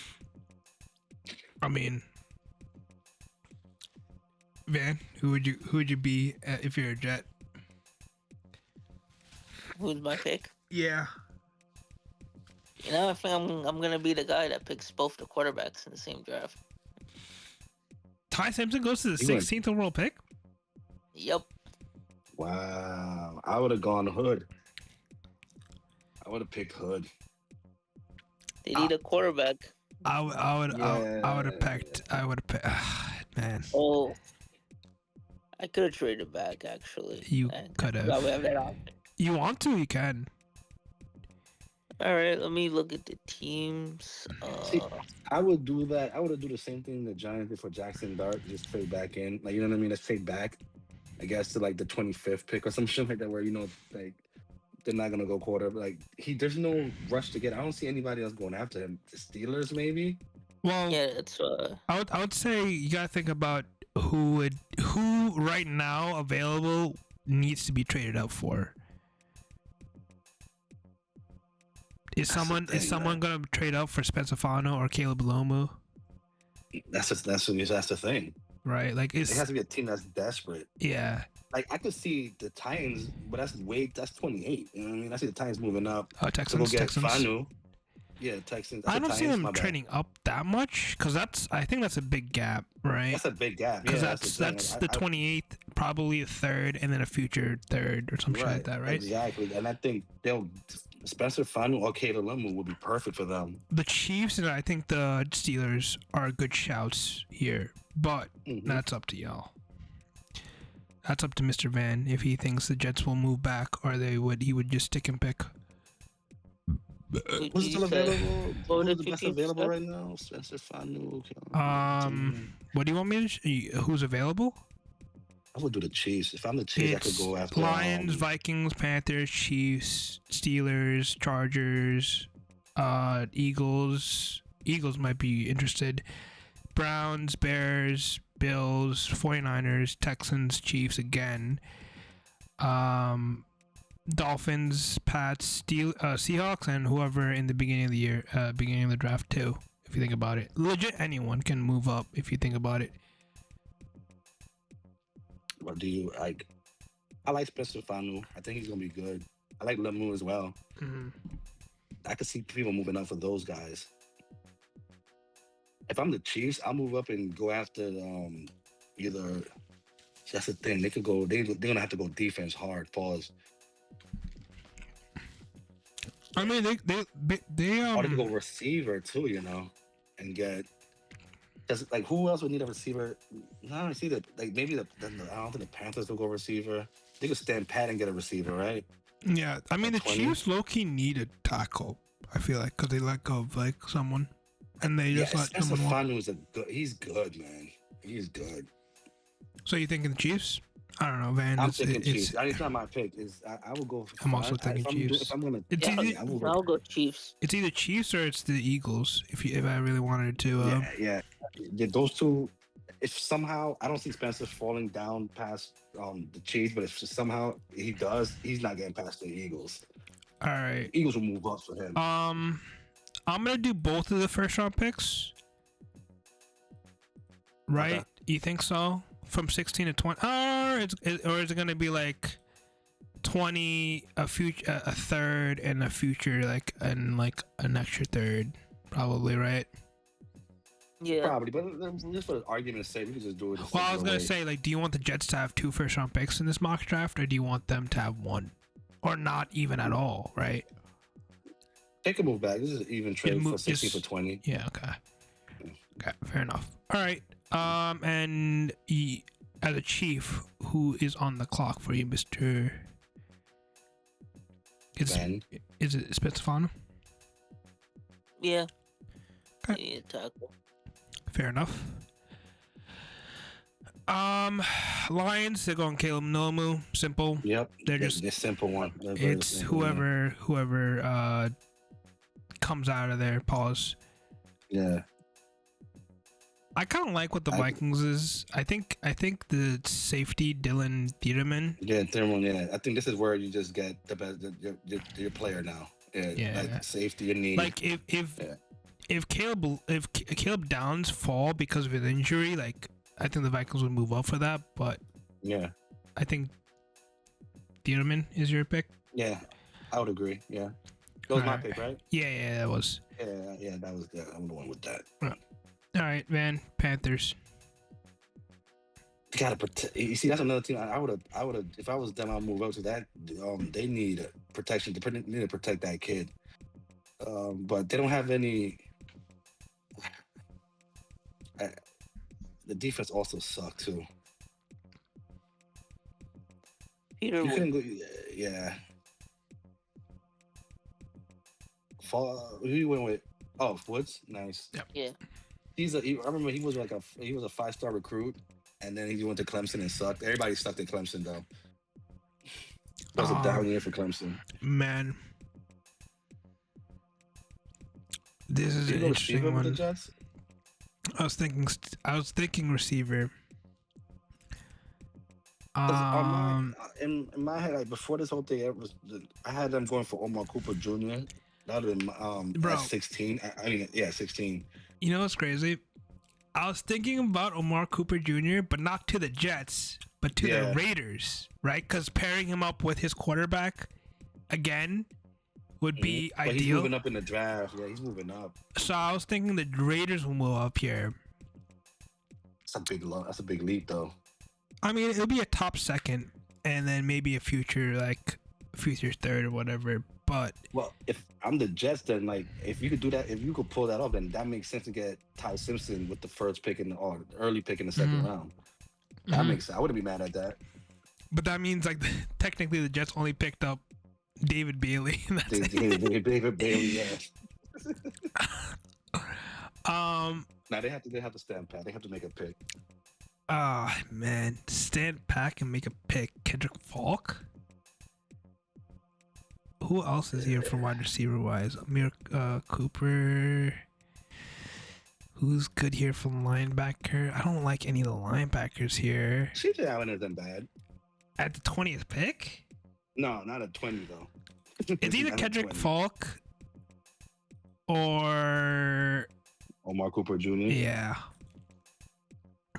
I mean, Van, who would you be if you're a Jet? Who's my pick? Yeah. You know, I think I'm gonna be the guy that picks both the quarterbacks in the same draft. Ty Simpson goes to the He went- 16th overall pick. Yep. Wow, I would have gone Hood. I would have picked Hood. They need a quarterback. I would have picked. Man, Oh, I could have traded back actually. you I could forgot we have. have that option. You want to? You can. All right, let me look at the teams. See, I would do that. I would do the same thing the Giants did for Jackson Dart. Just trade back in, like you know what I mean. Let's trade back, I guess, to like the 25th pick or some shit like that, where like they're not gonna go quarter. There's no rush to get. I don't see anybody else going after him. The Steelers maybe. Well, yeah, it's I would say you gotta think about who right now available needs to be traded out for. Is That's the thing, someone gonna trade out for Spencer Fano or Caleb Lomu? That's the thing. Right, like It has to be a team that's desperate. yeah. Like I could see the Titans, but that's 28. You know what I mean? I see the Titans moving up to go Texans. get Fanu. Yeah, Texans. I don't see them my bad. trading up that much because I think that's a big gap, right? That's a big gap. Because Yeah, that's the 28th, probably a third, and then a future third or some shit like that, right? Exactly, and I think Spencer Fanu or Caleb Lumu would be perfect for them. The Chiefs and I think the Steelers are good shouts here, but Mhm. that's up to y'all. That's up to Mr. Van if he thinks the Jets will move back or he would just stick and pick. Who's still available? What Who's if the you best keep available stuck? right now? Spencer Fanu. What do you want me to? Who's available? I would do the Chiefs. If I'm the Chiefs, I It's could go after Lions, Vikings, Panthers, Chiefs, Steelers, Chargers, Eagles. Eagles might be interested. Browns, Bears, Bills, 49ers, Texans, Chiefs again. Dolphins, Pats, Seahawks, and whoever in the beginning of the year, beginning of the draft too. If you think about it, legit anyone can move up. If you think about it, What do you like? I like Spencer Fanu. I think he's gonna be good. I like Lemu as well. I could see people moving up for those guys. If I'm the Chiefs, I'll move up and go after either That's the thing. They could go. They're gonna have to go defense hard. Pause. I mean, they Or they could go receiver too. And get. Cause like who else would need a receiver? No, I see that. Like maybe I don't think the Panthers will go receiver. They could stand pat and get a receiver, right? Yeah, I mean, the 20. Chiefs low-key need a tackle, I feel like, because they let go of, like, someone. And they just let Spencer someone walk. Fontenot's he's good, man. He's good. So you thinking the Chiefs? I don't know, Van. I'm thinking Chiefs. It's not my pick. I will go. I'm also thinking Chiefs. If I'm gonna, It's easy- I will I'll go Chiefs. It's either Chiefs or it's the Eagles, if I really wanted to. Yeah. Those two. If somehow I don't see Spencer falling down past the Chiefs, but if somehow he does, he's not getting past the Eagles. All right. Eagles will move up for him. I'm going to do both of the first-round picks. Right? Okay. You think so? From 16 to 20? Or is it going to be like 20, a third, and a future, and an extra third? Probably, right? Yeah. Probably, but just for argument's sake, we can just do it. Well, I was going to say, do you want the Jets to have 2 first-round picks in this mock draft, or do you want them to have 1? Or not even at all, right? They can move back. This is an even trade for 60 just- for 20. Yeah, okay. Okay, fair enough. All right. And as a Chief, who is on the clock for you, Mr. Ben. Is it Spencer Fontenot? Yeah. Okay. Yeah, tackle. Fair enough. Lions, they're going Caleb Nomu. Simple. Yep. They're just this simple one. They're very it's simple one. whoever comes out of there. Pause. Yeah. I kind of like what the Vikings is. I think the safety Dylan Peterman. Yeah, Thermal. Yeah, I think this is where you just get the best your player now. Yeah. Like safety you need. Like if Caleb Downs fall because of his injury, like I think the Vikings would move up for that. But yeah, I think Peterman is your pick. Yeah, I would agree. Yeah, that was my pick, right? Yeah, that was. Yeah, that was good. I'm the one with that. All right, Van Panthers. You gotta protect. You see, that's another team. I would have. If I was them, I'd move up to that. They need protection. They need to protect that kid. But they don't have any. The defense also sucks too. Peter You couldn't Wood. go. Yeah. Who you went with? Oh, Woods. Nice. Yeah. I remember he was a 5-star recruit, and then he went to Clemson and sucked. Everybody sucked at Clemson though. That was a down year for Clemson. Man, this is Did an you go interesting receiver with the one. Jets? I was thinking receiver. 'Cause in my head, like before this whole thing, I had them going for Omar Cooper Jr. That would have been Bro. at 16. I mean, yeah, 16. You know what's crazy? I was thinking about Omar Cooper Jr., but not to the Jets, but to the Raiders, right? Because pairing him up with his quarterback again would be But he's ideal. moving up in the draft. Yeah, he's moving up. So I was thinking the Raiders will move up here. That's a big leap, though. I mean, it'll be a top second, and then maybe a future third or whatever. But Well, if I'm the Jets, then like if you could do that, if you could pull that off, then that makes sense to get Ty Simpson with the first pick or early pick in the second round. That makes sense. I wouldn't be mad at that. but that means like technically the Jets only picked up David Bailey. And that's it. David Bailey, yeah. Now they have to stand pat. They have to make a pick. Man, stand back and make a pick. Kendrick Falk. Who else is here from wide receiver wise? Amir Cooper. Who's good here from linebacker? I don't like any of the linebackers here. CJ Allen isn't bad. At the 20th pick? No, not at 20 though. It's either Not at Kendrick 20. Falk or Omar Cooper Jr. yeah.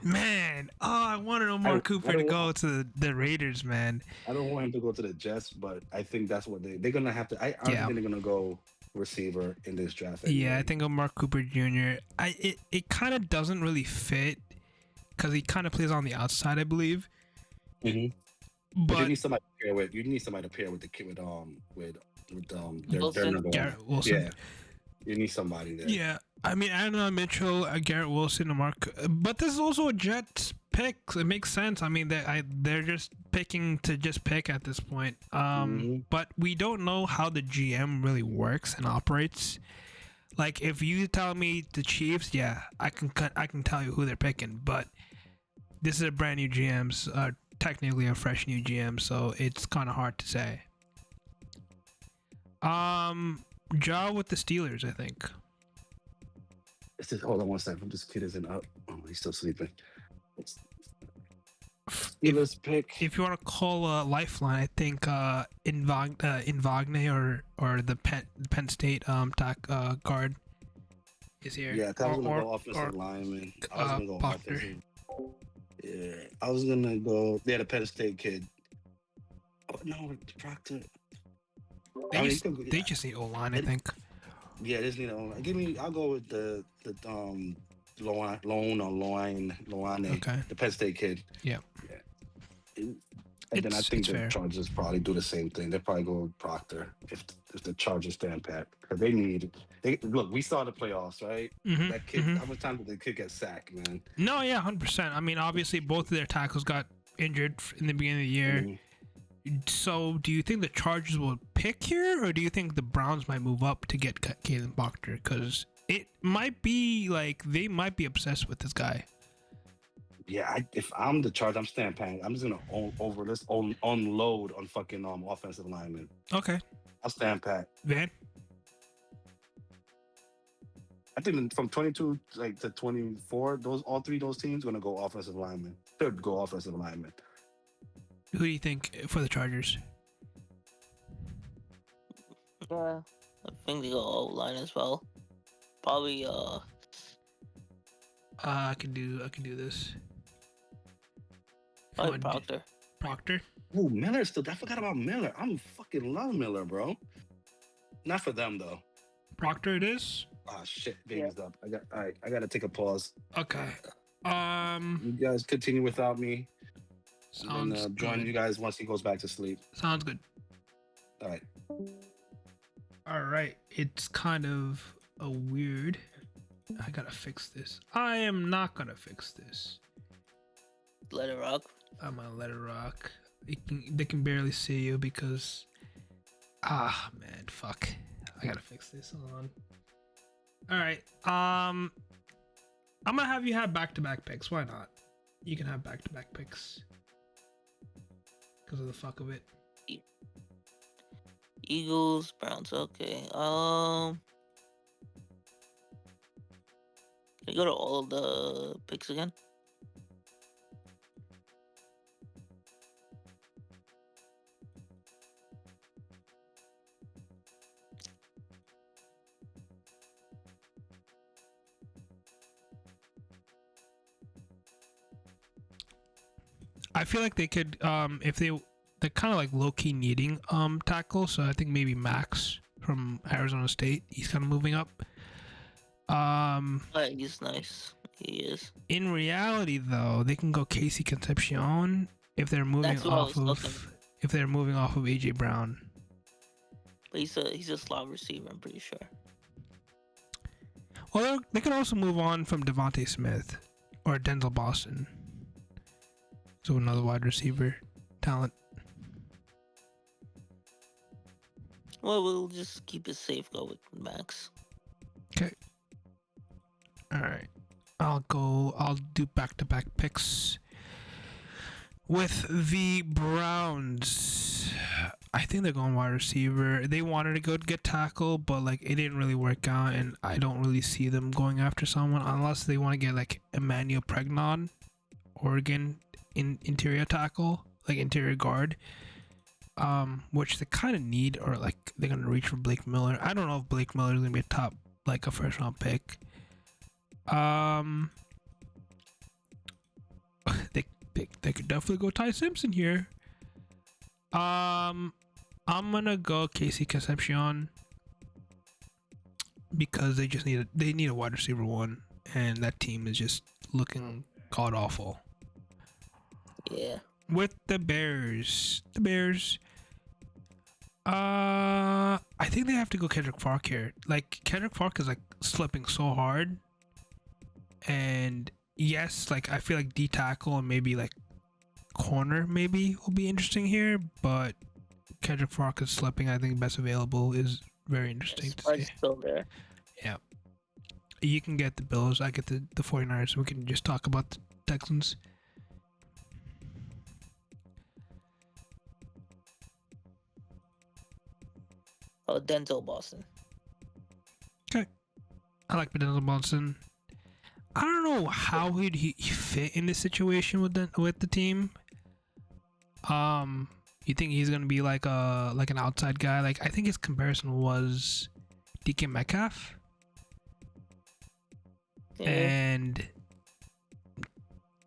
Man, I wanted Omar Cooper to go to the Raiders, man. I don't want him to go to the Jets, but I think that's what they're gonna have to. I think they're gonna go receiver in this draft. Anyway. Yeah, I think Omar Cooper Jr. It kind of doesn't really fit because he kind of plays on the outside, I believe. Hmm. But you But need somebody to pair with. You need somebody to pair with the kid with their Wilson. number one. Garrett Wilson. Yeah, you need somebody there. Yeah, I mean, Anna Mitchell, Garrett Wilson, and Mark. But this is also a Jets pick. So it makes sense. I mean, they're just picking to just pick at this point. Hmm. But we don't know how the GM really works and operates. Like, if you tell me the Chiefs, yeah, I can tell you who they're picking. But this is a brand new GM, technically a fresh new GM, so it's kind of hard to say. Jaw with the Steelers, I think. Hold on one second. This kid isn't up. Oh, he's still sleeping. If Steelers pick. if you want to call a lifeline, I think Invagne or the Penn State guard is here. Yeah, 'cause I was gonna go or offensive lineman. I was gonna go Proctor. offensive. Yeah, I was gonna go. Yeah, the Penn State kid. Oh no, Proctor. I mean, you could go- They just need O line, I think. Yeah, this need a. Give me. I'll go with the Loane, Okay. the Penn State kid. Yeah. And then I think It's the fair. Chargers probably do the same thing. They probably go with Proctor if the Chargers stand pat because they need. They look. We saw the playoffs, right? Mhm, That kid. mhm. How much time did the kid get sacked, man? No, yeah, 100%. I mean, obviously, both of their tackles got injured in the beginning of the year. Mhm. So, do you think the Chargers will pick here, or do you think the Browns might move up to get Kalen Proctor? Because it might be like they might be obsessed with this guy. Yeah, if I'm the Chargers, I'm staying pat. I'm just gonna unload on fucking offensive linemen. Okay, I'll stand pat. Van. I think from 22 like to 24, all three of those teams gonna go offensive linemen. They'd go offensive linemen. Who do you think for the Chargers? Yeah, I think they go O line as well. Probably I can do this. Come probably on, Proctor. Proctor. Oh, Miller still. I forgot about Miller. I'm fucking love Miller, bro. Not for them though. Proctor it is. Ah shit, baby's up. All right, I gotta take a pause. Okay. You guys continue without me. And Sounds join good. you guys once he goes back to sleep. Sounds good. All right. All right. It's kind of a weird. I gotta fix this. I am not gonna fix this. Let it rock. I'm gonna let it rock. They can barely see you because. Ah man, fuck. I gotta fix this. Hold on. All right. I'm gonna have you have back-to-back picks. Why not? You can have back-to-back picks. Because of the fuck of it. Eagles, Browns. Okay. Can you go to all of the picks again? I feel like they could if they're kind of like low-key needing tackle, so I think maybe Max from Arizona State, he's kind of moving up. He's nice. He is. In reality though, they can go Casey Concepcion if they're moving That's what I off was looking. of AJ Brown. But he's a slot receiver, I'm pretty sure. Well, they could also move on from Devontae Smith or Denzel Boston. So another wide receiver talent. Well, we'll just keep it safe. Go with Max. Okay. All right. I'll do back-to-back picks with the Browns. I think they're going wide receiver. They wanted to go get tackle, but like it didn't really work out, and I don't really see them going after someone unless they want to get like Emmanuel Pregnon, Oregon interior tackle, like interior guard. Which they kind of need, or like they're gonna reach for Blake Miller. I don't know if Blake Miller is gonna be a top, like a first round pick. They could definitely go Ty Simpson here. I'm gonna go Casey Concepcion because they need a wide receiver one, and that team is just looking god awful. Yeah. with the Bears. I think they have to go Kendrick Fark here. Like Kendrick Fark is like slipping so hard, and yes, like I feel like D tackle and maybe like corner maybe will be interesting here, but Kendrick Fark is slipping. I think best available is very interesting to see. Still there. Yeah, you can get the Bills. I get the 49ers. We can just talk about the Texans. Oh, Denzel Boston. Okay, I like Denzel Boston. I don't know how he'd he fit in this situation with the team. You think he's gonna be like an outside guy? Like I think his comparison was DK Metcalf. Yeah. And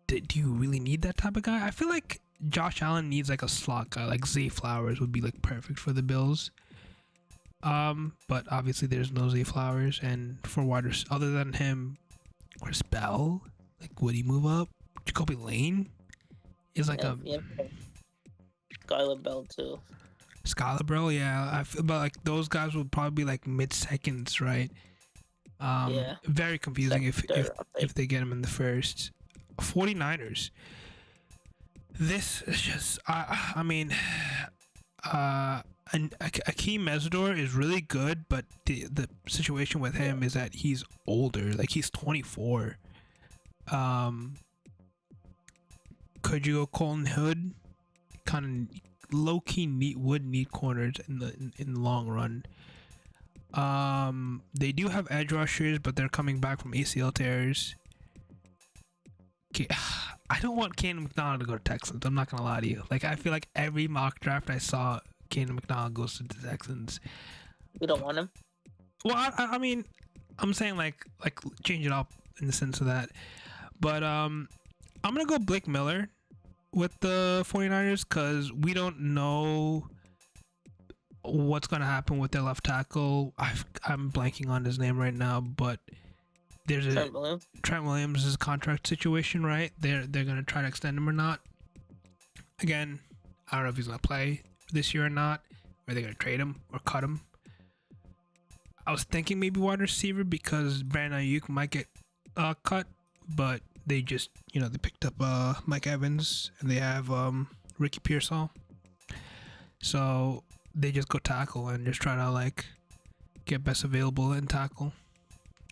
do you really need that type of guy? I feel like Josh Allen needs like a slot guy. Like Zay Flowers would be like perfect for the Bills. But obviously there's no Zay Flowers, and for wide other than him, Chris Bell, like would he move up? Jacoby Lane is like Skylar Bell too. Skylar Bell, yeah. I feel about like those guys would probably be like mid seconds, right? Yeah. Very confusing if they get him in the first. 49ers. This is just I mean Akeem Mesidor is really good, but the situation with him is that he's older. Like he's 24. Could you go Colton Hood? Kind of low key need corners in the long run. They do have edge rushers, but they're coming back from ACL tears. Okay, I don't want Keenan McDonald to go to Texans. I'm not gonna lie to you. Like I feel like every mock draft I saw, Keenan McDonald goes to the Texans. We don't want him. Well, I mean, I'm saying like change it up in the sense of that. But I'm gonna go Blake Miller with the 49ers because we don't know what's gonna happen with their left tackle. I'm blanking on his name right now, but there's Trent Williams' contract situation, right? They're gonna try to extend him or not. Again, I don't know if he's gonna play this year or not. Or they're gonna trade him or cut him. I was thinking maybe wide receiver because Brandon Ayuk might get cut, but they just they picked up Mike Evans and they have Ricky Pearsall, so they just go tackle and just try to like get best available and tackle.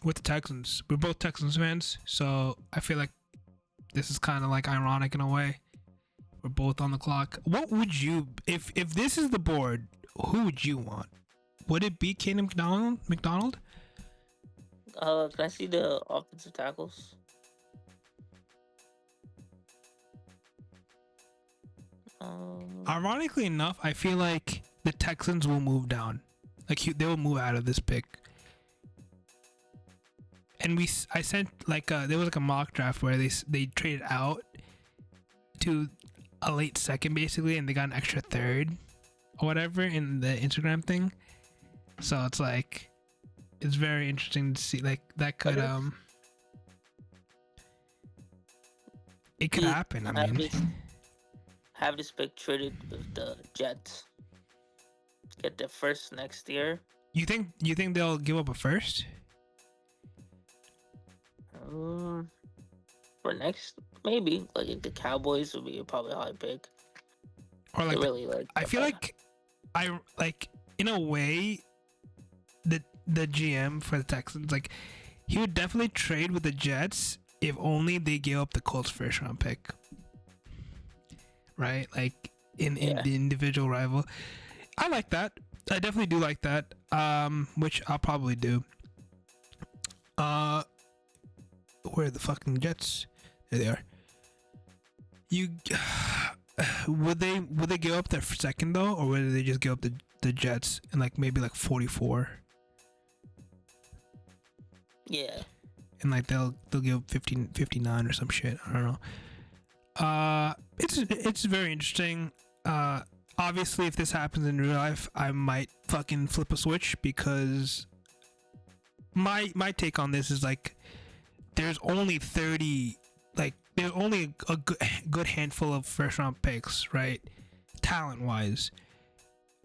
With the Texans, we're both Texans fans, so I feel like this is kind of like ironic in a way. We're both on the clock. What would you, if this is the board, who would you want? Would it be Keenan McDonald? Can I see the offensive tackles? Ironically enough, I feel like the Texans will move down. Like they will move out of this pick. And I sent like there was like a mock draft where they traded out to a late second basically, and they got an extra third or whatever in the Instagram thing. So it's like it's very interesting to see like that could it could happen. I mean, have this pick traded with the Jets. Get the first next year. You think they'll give up a first? For next, maybe like the Cowboys would be probably a high pick. Or like, really like. I feel like in a way, the GM for the Texans, like he would definitely trade with the Jets if only they gave up the Colts first round pick. Right, like in the individual rival. I like that. I definitely do like that. Which I'll probably do. Where are the fucking Jets? There they are. Would they give up their second though, or would they just give up the Jets and like maybe like 44? Yeah. And like they'll give 59 or some shit. I don't know. It's very interesting. Obviously, if this happens in real life, I might fucking flip a switch because my take on this is like there's only 30 like there's only a good handful of first round picks, right? Talent wise,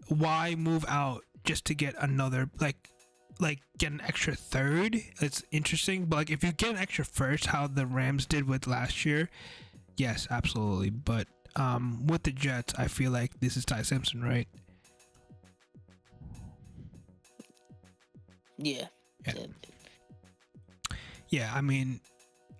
why move out just to get another like get an extra third? It's interesting, but like if you get an extra first, how the Rams did with last year, yes, absolutely. But with the Jets, I feel like this is Ty Simpson, right? Yeah. Yeah. Yeah. Yeah, I mean,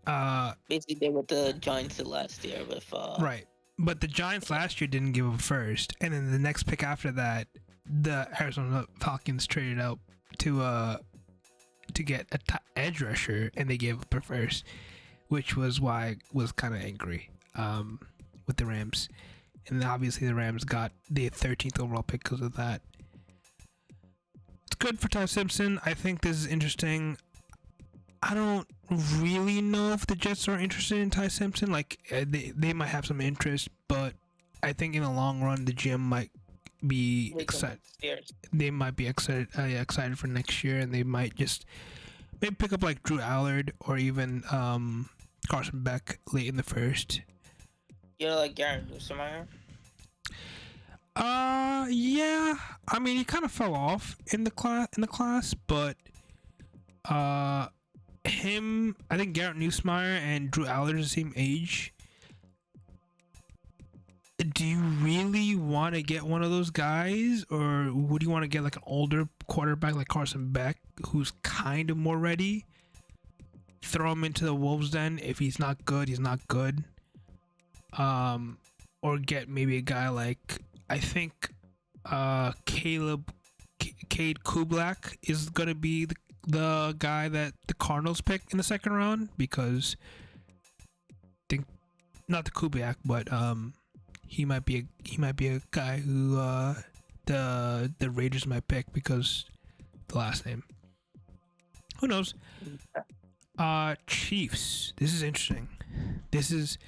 Basically, they were the Giants of last year with right. But the Giants last year didn't give up first, and then the next pick after that, the Arizona Falcons traded out to get a edge rusher, and they gave up a first, which was why I was kind of angry with the Rams. And obviously the Rams got the 13th overall pick because of that. It's good for Ty Simpson. I think this is interesting. I don't really know if the Jets are interested in Ty Simpson. Like they might have some interest, but I think in the long run the GM might be excited. They might be excited for next year, and they might just maybe pick up like Drew Allard or even Carson Beck late in the first. You know, like Garrett Nussmeier? Yeah. I mean, he kind of fell off in the class, but him, I think Garrett Nussmeier and Drew Allard are the same age. Do you really want to get one of those guys, or would you want to get like an older quarterback like Carson Beck, who's kind of more ready? Throw him into the Wolves den. If he's not good, he's not good. Or get maybe a guy like, I think Cade Kublak is gonna be the guy that the Cardinals pick in the second round, because I think not the Kubiak, but he might be a guy who the Raiders might pick because the last name. Who knows? Chiefs. This is interesting. This is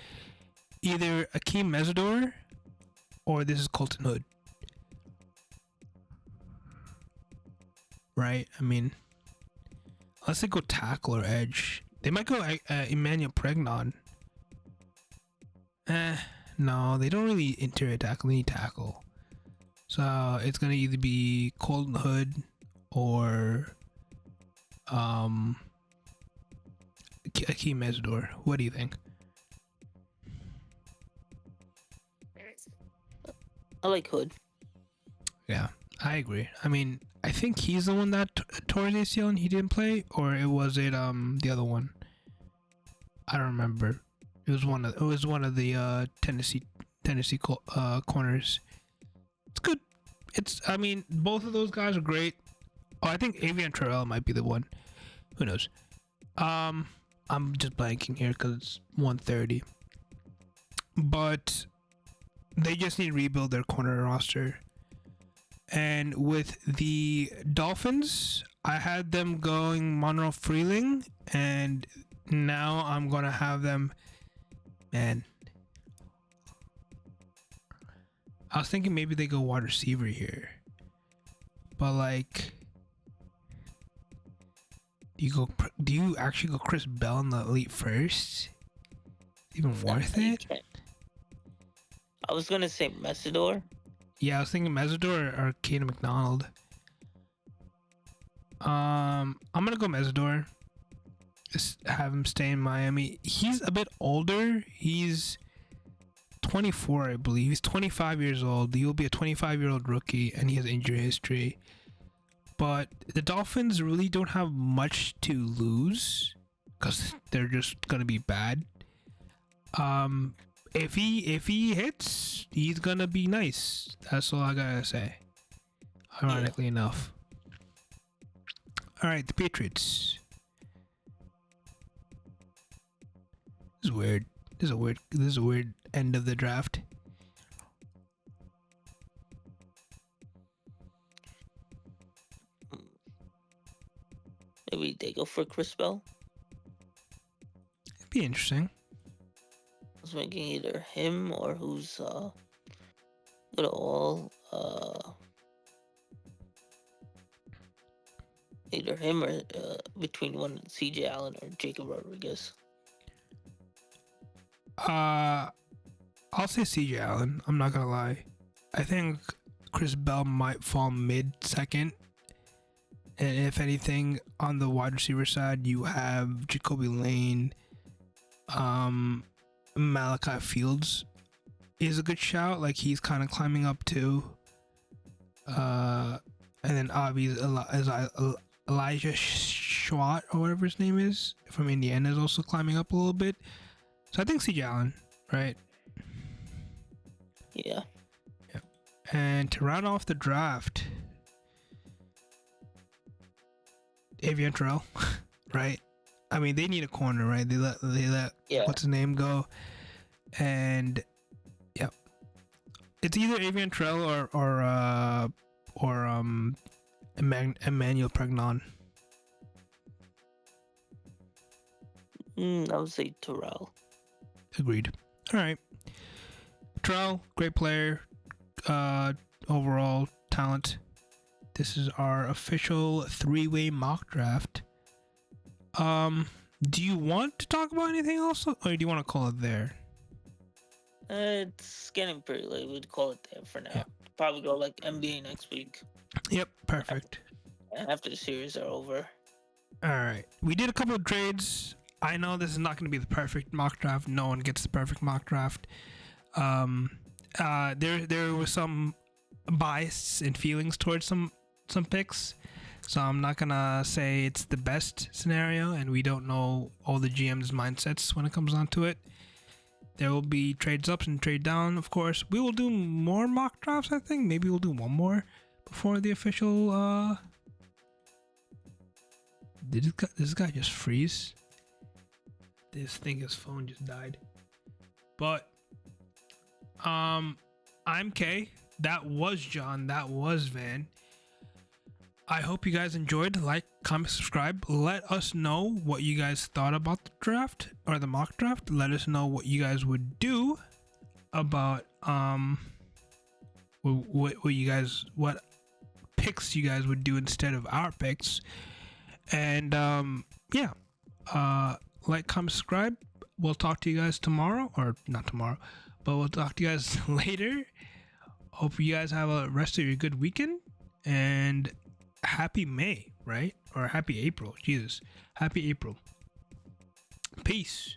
either Akeem Mesidor or this is Colton Hood. Right? I mean, unless they go tackle or edge, they might go Emmanuel Pregnon. No, they don't really interior tackle. They need tackle. So it's gonna either be Colton Hood or Akeem Mesidor. What do you think? I like Hood. Yeah, I agree. I mean, I think he's the one that tore his ACL and he didn't play, or was it the other one? I don't remember. It was one of the Tennessee corners. It's good. I mean, both of those guys are great. Oh, I think Avian Terrell might be the one. Who knows? I'm just blanking here because it's 1:30. But they just need to rebuild their corner roster. And with the Dolphins, I had them going Monroe Freeling, and now I'm gonna have them. Man, I was thinking maybe they go wide receiver here, but like, do you actually go Chris Bell in the elite first? Even worth it? I was gonna say Mesidor. Yeah, I was thinking Mesidor or Caden McDonald. I'm gonna go Mesidor. Just have him stay in Miami. He's a bit older. He's 24, I believe. He's 25 years old. He will be a 25-year-old rookie, and he has injury history. But the Dolphins really don't have much to lose because they're just gonna be bad. If he hits, he's gonna be nice. That's all I gotta say. Ironically enough. All right, the Patriots. This is weird. This is a weird end of the draft. Maybe they go for Chris Bell. It'd be interesting. I was thinking either him or who's good all either him or between one CJ Allen or Jacob Rodriguez. I'll say CJ Allen. I'm not gonna lie. I think Chris Bell might fall mid second. And if anything, on the wide receiver side, you have Jacoby Lane, Malachi Fields is a good shout. Like, he's kind of climbing up too. And then obviously Elijah Schwat, or whatever his name is, from Indiana, is also climbing up a little bit. So I think CJ Allen, right? Yeah. And to round off the draft, Avian Terrell, right? I mean, they need a corner, right? They let what's his name go, and yeah, it's either Avian Terrell or Emmanuel Pregnon. I would say Terrell. Agreed. All right, Terrell, great player, overall talent. This is our official three-way mock draft. Do you want to talk about anything else, or do you want to call it there? It's getting pretty late. We'd call it there for now. Yeah. Probably go like NBA next week. Yep, perfect. After the series are over. All right, we did a couple of trades. I know this is not going to be the perfect mock draft. No one gets the perfect mock draft. There was some bias and feelings towards some picks, so I'm not gonna say it's the best scenario, and we don't know all the GM's mindsets when it comes down to it. There will be trades up and trade down, of course. We will do more mock drafts, I think. Maybe we'll do one more before the official did this guy just freeze? His phone just died. But I'm K. That was John. That was Van. I hope you guys enjoyed. Like, comment, subscribe. Let us know what you guys thought about the draft or the mock draft. Let us know what you guys would do about what picks you guys would do instead of our picks. And like, comment, subscribe. We'll talk to you guys tomorrow, or not tomorrow, but we'll talk to you guys later. Hope you guys have a rest of your good weekend, and happy May, right? Or happy April. Jesus. Happy April. Peace.